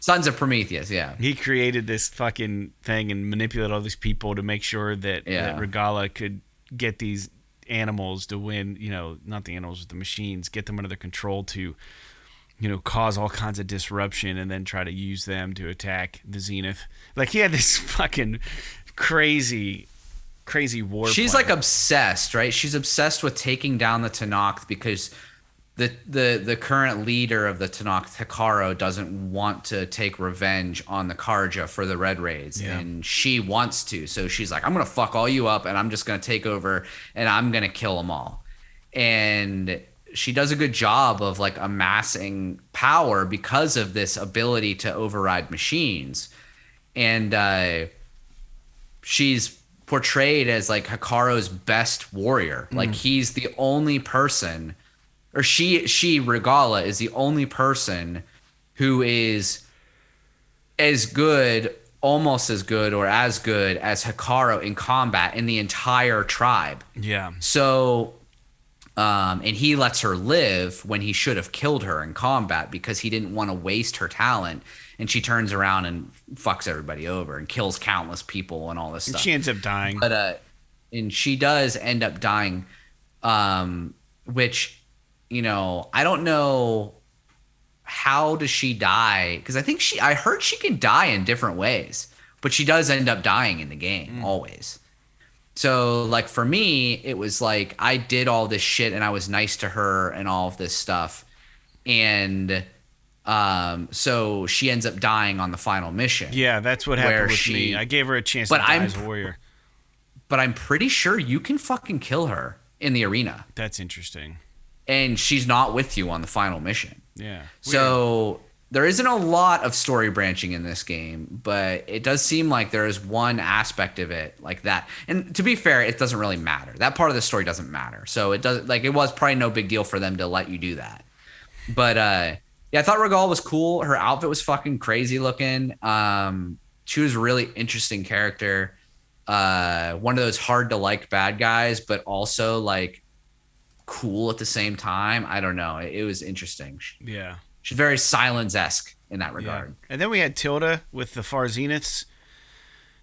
Sons of Prometheus, yeah. He created this fucking thing and manipulated all these people to make sure that Regala could get these animals to win, you know, not the animals, but the machines, get them under their control to, you know, cause all kinds of disruption and then try to use them to attack the Zenith. Like, he had this fucking crazy war She's plan. Like obsessed, right? She's obsessed with taking down the Tanakh because the current leader of the Tanakh, Hikaru, doesn't want to take revenge on the Karja for the Red Raids, and she wants to. So she's like, I'm gonna fuck all you up, and I'm just gonna take over, and I'm gonna kill them all. And she does a good job of like amassing power because of this ability to override machines, and she's portrayed as like Hikaru's best warrior. Like, he's the only person. Or she Regala is the only person who is as good, almost as good, or as good as Hikaru in combat in the entire tribe. Yeah. So And he lets her live when he should have killed her in combat because he didn't want to waste her talent. And she turns around and fucks everybody over and kills countless people and all this And stuff. she ends up dying. But and she does end up dying, which, you know, I don't know, how does she die? Because I heard she can die in different ways, but she does end up dying in the game always. So, like, for me, it was like I did all this shit and I was nice to her and all of this stuff. And so she ends up dying on the final mission. Yeah, that's what happened with me. I gave her a chance to die as a warrior. But I'm pretty sure you can fucking kill her in the arena. That's interesting. And she's not with you on the final mission. Yeah. So there isn't a lot of story branching in this game, but it does seem like there is one aspect of it like that. And to be fair, it doesn't really matter. That part of the story doesn't matter. So it does, like, it was probably no big deal for them to let you do that. But yeah, I thought Regal was cool. Her outfit was fucking crazy looking. She was a really interesting character. One of those hard to like bad guys, but also like cool at the same time. I don't know. It was interesting. Yeah. She's very Silence-esque in that regard. Yeah. And then we had Tilda with the Far Zeniths.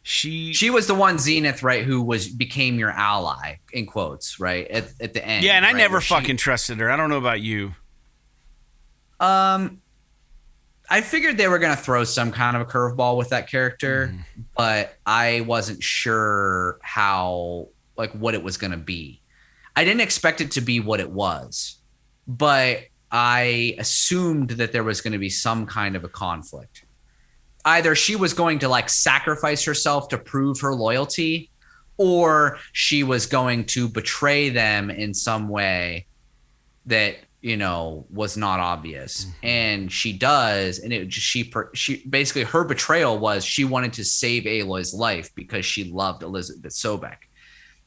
She was the one Zenith, right, who became your ally, in quotes, right, at the end. Yeah, and I right, never fucking trusted her. I don't know about you. I figured they were going to throw some kind of a curveball with that character, but I wasn't sure what it was going to be. I didn't expect it to be what it was, but I assumed that there was going to be some kind of a conflict. Either she was going to like sacrifice herself to prove her loyalty, or she was going to betray them in some way that, you know, was not obvious. And she does. And she basically, her betrayal was she wanted to save Aloy's life because she loved Elizabeth Sobek.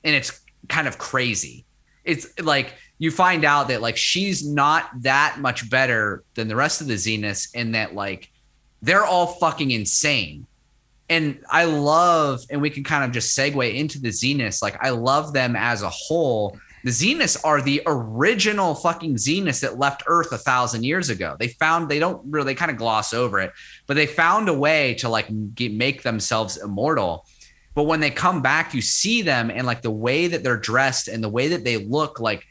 And it's kind of crazy. It's like you find out that like she's not that much better than the rest of the Zeniths, and that like they're all fucking insane. And I love, and we can kind of just segue into the Zeniths. Like, I love them as a whole. The Zeniths are the original fucking Zeniths that left Earth 1,000 years ago. They don't really kind of gloss over it, but they found a way to like make themselves immortal. But when they come back, you see them, and like the way that they're dressed and the way that they look like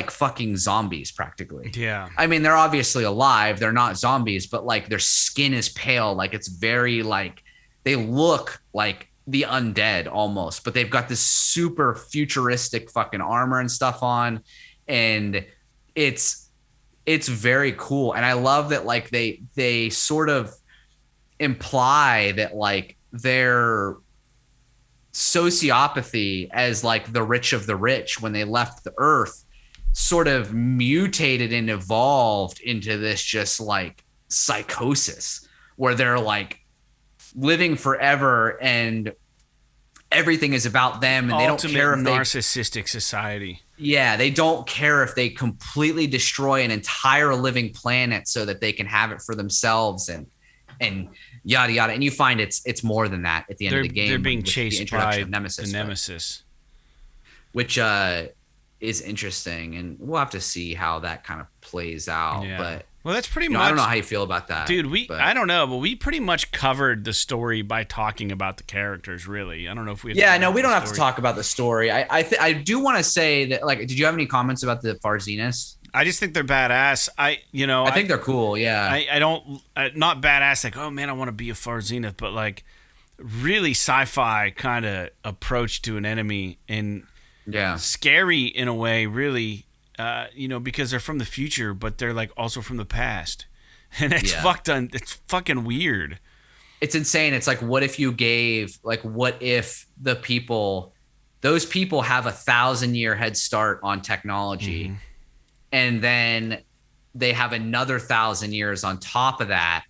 fucking zombies practically. Yeah. I mean, they're obviously alive. They're not zombies, but like their skin is pale. Like it's very like, they look like the undead almost, but they've got this super futuristic fucking armor and stuff on. And it's very cool. And I love that like they sort of imply that like their sociopathy as like the rich of the rich when they left the earth sort of mutated and evolved into this just like psychosis where they're like living forever and everything is about them, and they don't care if narcissistic society. Yeah, they don't care if they completely destroy an entire living planet so that they can have it for themselves and yada yada. And you find it's more than that at the end of the game. They're being chased by the Nemesis, which is interesting, and we'll have to see how that kind of plays out. Yeah. But well, that's pretty much. I don't know how you feel about that, dude. I don't know, but we pretty much covered the story by talking about the characters. Really, I don't know if we. We don't have to talk about the story. I do want to say that. Like, did you have any comments about the Far Zeniths? I just think they're badass. I think they're cool. Yeah. I don't not badass like, oh man, I want to be a Far Zenith, but like really sci-fi kind of approach to an enemy, and scary in a way, really. Because they're from the future, but they're like also from the past, and it's It's fucking weird. It's insane. It's like, what if those people have 1,000-year head start on technology, and then they have another 1,000 years on top of that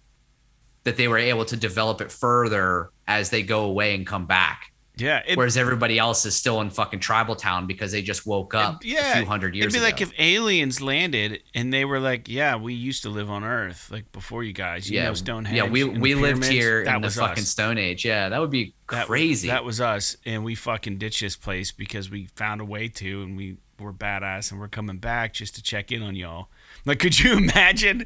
they were able to develop it further as they go away and come back. Yeah. Whereas everybody else is still in fucking tribal town because they just woke up a few hundred years ago. It'd be like if aliens landed and they were like, yeah, we used to live on Earth, like before you guys, you know, Stonehenge. Yeah, we lived here in the fucking Stone Age. Yeah, that would be crazy. That was us, and we fucking ditched this place because we found a way to, and we we're badass and we're coming back just to check in on y'all. Like, could you imagine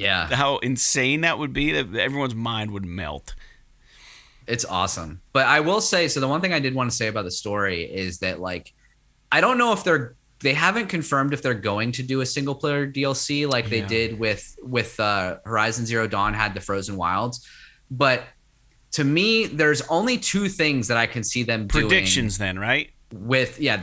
how insane that would be? That everyone's mind would melt. It's awesome. But I will say, so the one thing I did want to say about the story is that, like, I don't know if they haven't confirmed if they're going to do a single player DLC like they did with Horizon Zero Dawn had the Frozen Wilds. But to me, there's only two things that I can see them doing. Predictions then, right?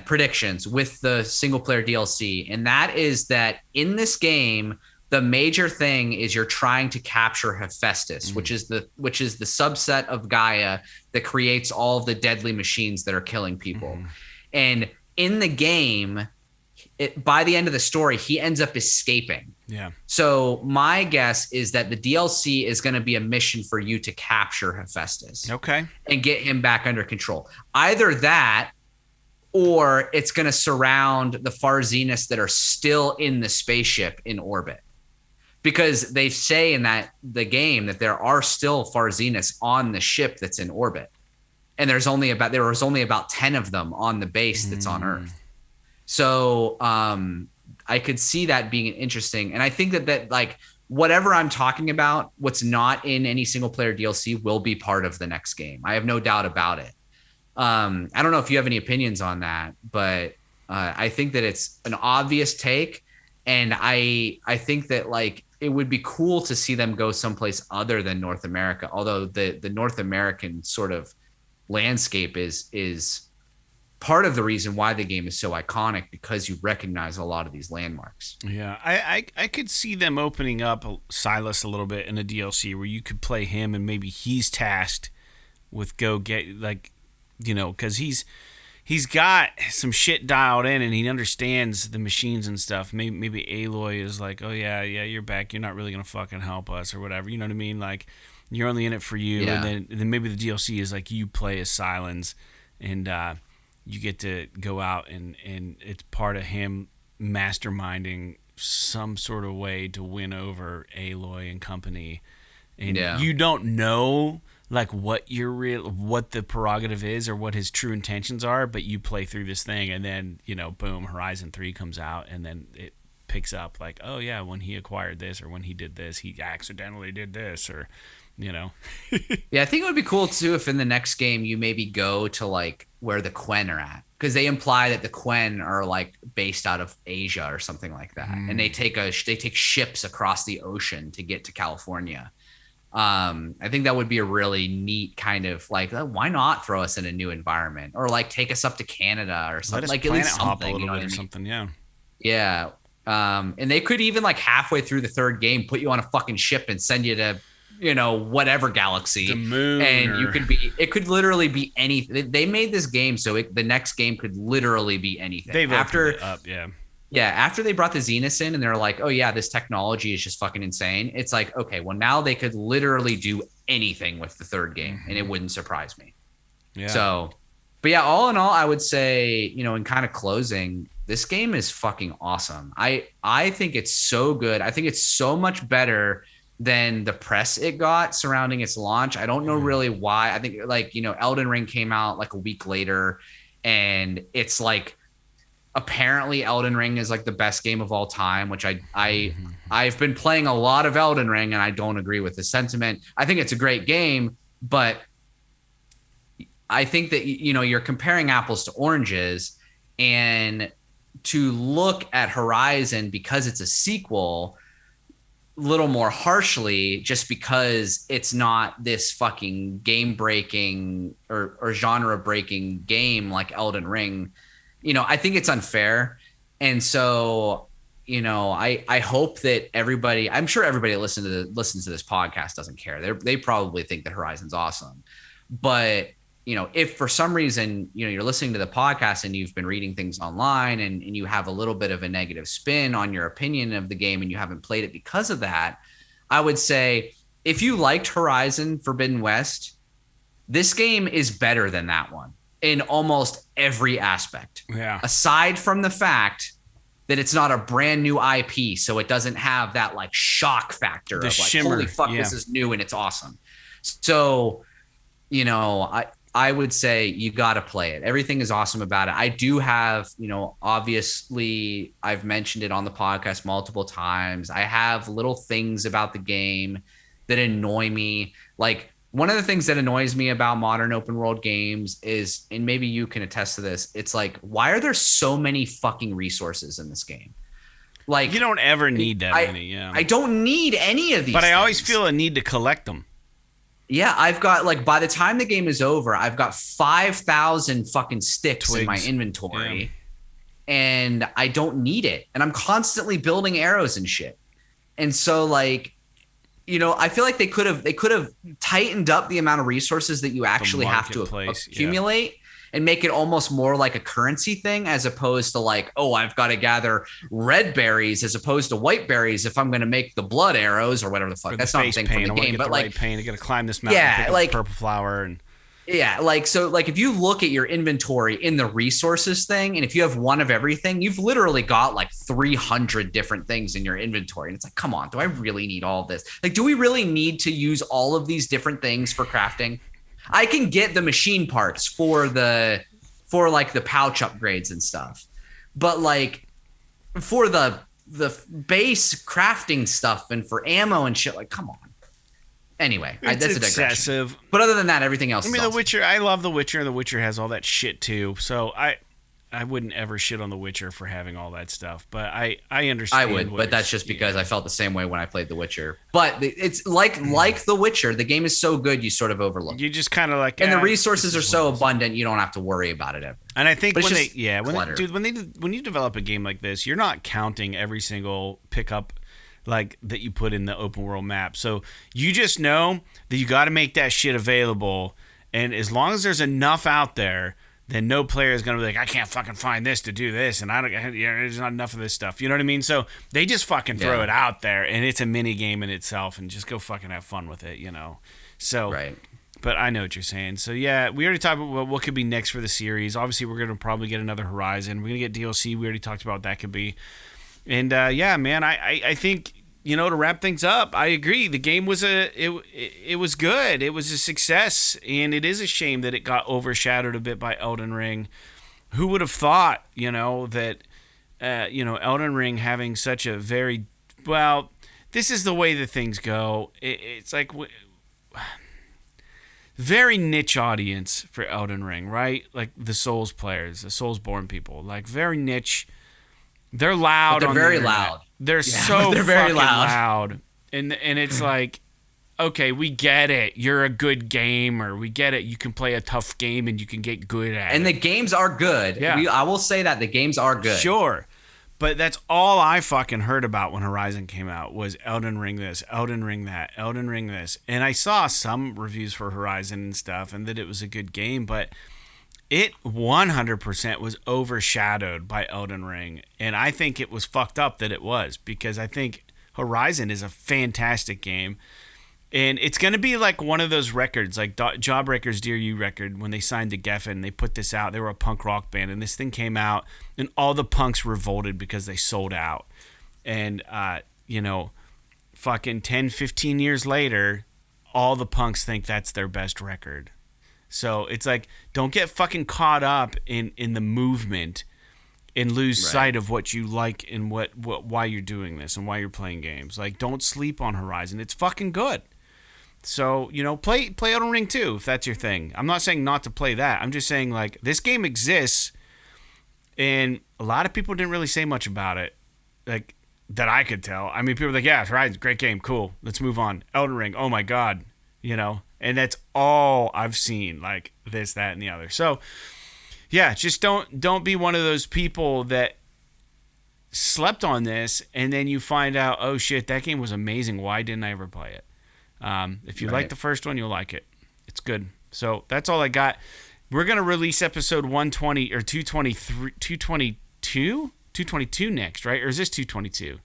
Predictions with the single player DLC. And that is that in this game, the major thing is you're trying to capture Hephaestus, which is the subset of Gaia that creates all of the deadly machines that are killing people. And in the game, by the end of the story, he ends up escaping. Yeah. So my guess is that the DLC is going to be a mission for you to capture Hephaestus. Okay. And get him back under control. Either that, or it's going to surround the Far Zeniths that are still in the spaceship in orbit. Because they say in the game that there are still Far Zeniths on the ship that's in orbit. And there was only about 10 of them on the base that's on Earth. So I could see that being interesting. And I think that like whatever I'm talking about, what's not in any single player DLC will be part of the next game. I have no doubt about it. I don't know if you have any opinions on that, but I think that it's an obvious take. And I think that like it would be cool to see them go someplace other than North America. Although the North American sort of landscape is part of the reason why the game is so iconic, because you recognize a lot of these landmarks. Yeah, I could see them opening up Silas a little bit in a DLC where you could play him and maybe he's tasked with because he's got some shit dialed in and he understands the machines and stuff. Maybe Aloy is like, oh yeah, you're back. You're not really gonna fucking help us or whatever. You know what I mean? Like you're only in it for you. Yeah. And then maybe the DLC is like you play as Silence and you get to go out and it's part of him masterminding some sort of way to win over Aloy and company. And you don't know like what the prerogative is or what his true intentions are, but you play through this thing and then, boom, Horizon 3 comes out and then it picks up like, oh yeah, when he acquired this or when he did this, he accidentally did this or, Yeah, I think it would be cool too if in the next game you maybe go to like where the Quen are at, because they imply that the Quen are like based out of Asia or something like that, and they take ships across the ocean to get to California. I think that would be a really neat kind of like, why not throw us in a new environment or like take us up to Canada or something, like at least something, a little bit or something. Yeah. And they could even like halfway through the third game put you on a fucking ship and send you to whatever galaxy, the moon, and it could literally be anything. They made this game so the next game could literally be anything. They've opened it up, after they brought the Zeniths in and they're like, oh yeah, this technology is just fucking insane. It's like, okay, well now they could literally do anything with the third game and it wouldn't surprise me. Yeah. So, but yeah, all in all, I would say, in kind of closing, this game is fucking awesome. I think it's so good. I think it's so much better than the press it got surrounding its launch. I don't know really why. I think like, Elden Ring came out like a week later and it's like, apparently Elden Ring is like the best game of all time, which I've been playing a lot of Elden Ring and I don't agree with the sentiment. I think it's a great game, but I think that, you're comparing apples to oranges, and to look at Horizon because it's a sequel little more harshly just because it's not this fucking game breaking or genre breaking game like Elden Ring, I think it's unfair. And so, I hope that I'm sure everybody that listens to this podcast doesn't care. They probably think that Horizon's awesome. But, if for some reason, you're listening to the podcast and you've been reading things online and you have a little bit of a negative spin on your opinion of the game and you haven't played it because of that, I would say if you liked Horizon Forbidden West, this game is better than that one in almost every aspect. Yeah. Aside from the fact that it's not a brand new IP, so it doesn't have that like shock factor of like, shimmer. Holy fuck, this is new and it's awesome. So, I would say you got to play it. Everything is awesome about it. I do have, obviously I've mentioned it on the podcast multiple times. I have little things about the game that annoy me. Like one of the things that annoys me about modern open world games is, and maybe you can attest to this, it's like, why are there so many fucking resources in this game? Like you don't ever need that many. Yeah, I don't need any of these. But I things. always feel a need to collect them. Yeah, I've got like by the time the game is over, I've got 5,000 fucking sticks in my inventory, and I don't need it. And I'm constantly building arrows and shit. And so like, I feel like they could have tightened up the amount of resources that you actually have to accumulate. And make it almost more like a currency thing as opposed to like, oh, I've got to gather red berries as opposed to white berries if I'm going to make the blood arrows or whatever the fuck. That's not a thing from the game, but like paint, I got to climb this mountain, pick up purple flower and so if you look at your inventory in the resources thing, and if you have one of everything, you've literally got like 300 different things in your inventory. And it's like, come on, do I really need all of this? Like, do we really need to use all of these different things for crafting? I can get the machine parts for like the pouch upgrades and stuff, but like for the base crafting stuff and for ammo and shit, like, come on. Anyway, that's a digression. Excessive. But other than that, everything else. I mean, The Witcher. I love The Witcher, and The Witcher has all that shit too. So I wouldn't ever shit on The Witcher for having all that stuff, but I understand. I would, but that's just because I felt the same way when I played The Witcher. But it's like The Witcher, the game is so good you sort of overlook. You just kind of like, and the resources are so abundant you don't have to worry about it ever. And I think when you develop a game like this, you're not counting every single pickup like that you put in the open world map. So you just know that you got to make that shit available, and as long as there's enough out there, then no player is going to be like, I can't fucking find this to do this, and there's not enough of this stuff. You know what I mean? So they just fucking throw it out there, and it's a mini game in itself, and just go fucking have fun with it, So, right. But I know what you're saying. So yeah, we already talked about what could be next for the series. Obviously, we're going to probably get another Horizon. We're going to get DLC. We already talked about what that could be. And man, I think, to wrap things up, I agree. The game was it was good. It was a success, and it is a shame that it got overshadowed a bit by Elden Ring. Who would have thought, that Elden Ring having such a very this is the way that things go. It's like very niche audience for Elden Ring, right? Like the Souls players, the Soulsborne people, like very niche. They're loud. But they're very loud. They're they're very loud. And it's like, okay, we get it. You're a good gamer. We get it. You can play a tough game and you can get good at it. And the games are good. Yeah. I will say that the games are good. Sure. But that's all I fucking heard about when Horizon came out was Elden Ring this, Elden Ring that, Elden Ring this. And I saw some reviews for Horizon and stuff and that it was a good game, but it 100% was overshadowed by Elden Ring, and I think it was fucked up that it was, because I think Horizon is a fantastic game, and it's going to be like one of those records, like Jawbreaker's Dear You record, when they signed to Geffen, they put this out. They were a punk rock band, and this thing came out, and all the punks revolted because they sold out, and, fucking 10, 15 years later, all the punks think that's their best record. So it's like, don't get fucking caught up in the movement and lose sight of what you like and why you're doing this and why you're playing games. Like, don't sleep on Horizon. It's fucking good. So, play Elden Ring 2 if that's your thing. I'm not saying not to play that. I'm just saying, like, this game exists, and a lot of people didn't really say much about it, like, that I could tell. I mean, people were like, yeah, Horizon, great game, cool, let's move on. Elden Ring, oh my God, And that's all I've seen, like this, that, and the other. So, yeah, just don't be one of those people that slept on this and then you find out, oh shit, that game was amazing. Why didn't I ever play it? If you like the first one, you'll like it. It's good. So that's all I got. We're gonna release episode 120 or 223, 222 next, right? Or is this 222?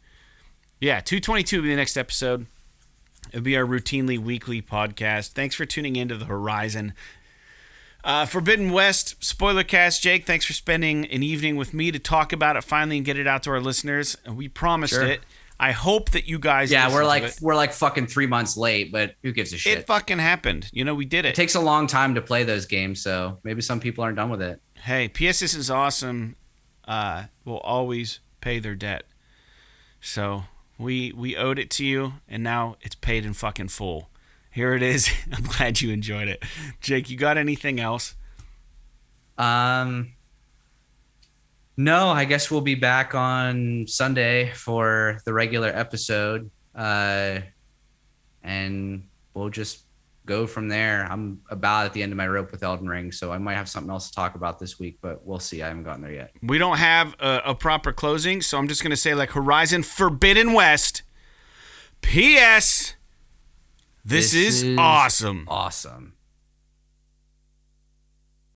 Yeah, 222 will be the next episode. It'll be our routinely weekly podcast. Thanks for tuning into the Horizon Forbidden West Spoilercast. Jake, thanks for spending an evening with me to talk about it finally and get it out to our listeners. We promised it. I hope that you guys. Yeah, listen to it. we're like fucking 3 months late, but who gives a shit? It fucking happened. We did it. It takes a long time to play those games, so maybe some people aren't done with it. Hey, PSS is awesome. Will always pay their debt. So we owed it to you, and now it's paid in fucking full. Here it is. I'm glad you enjoyed it. Jake, you got anything else? No, I guess we'll be back on Sunday for the regular episode. And we'll just go from there. I'm about at the end of my rope with Elden Ring, so I might have something else to talk about this week, but we'll see. I haven't gotten there yet. We don't have a proper closing, so I'm just going to say like Horizon Forbidden West. P.S. This is awesome. Awesome.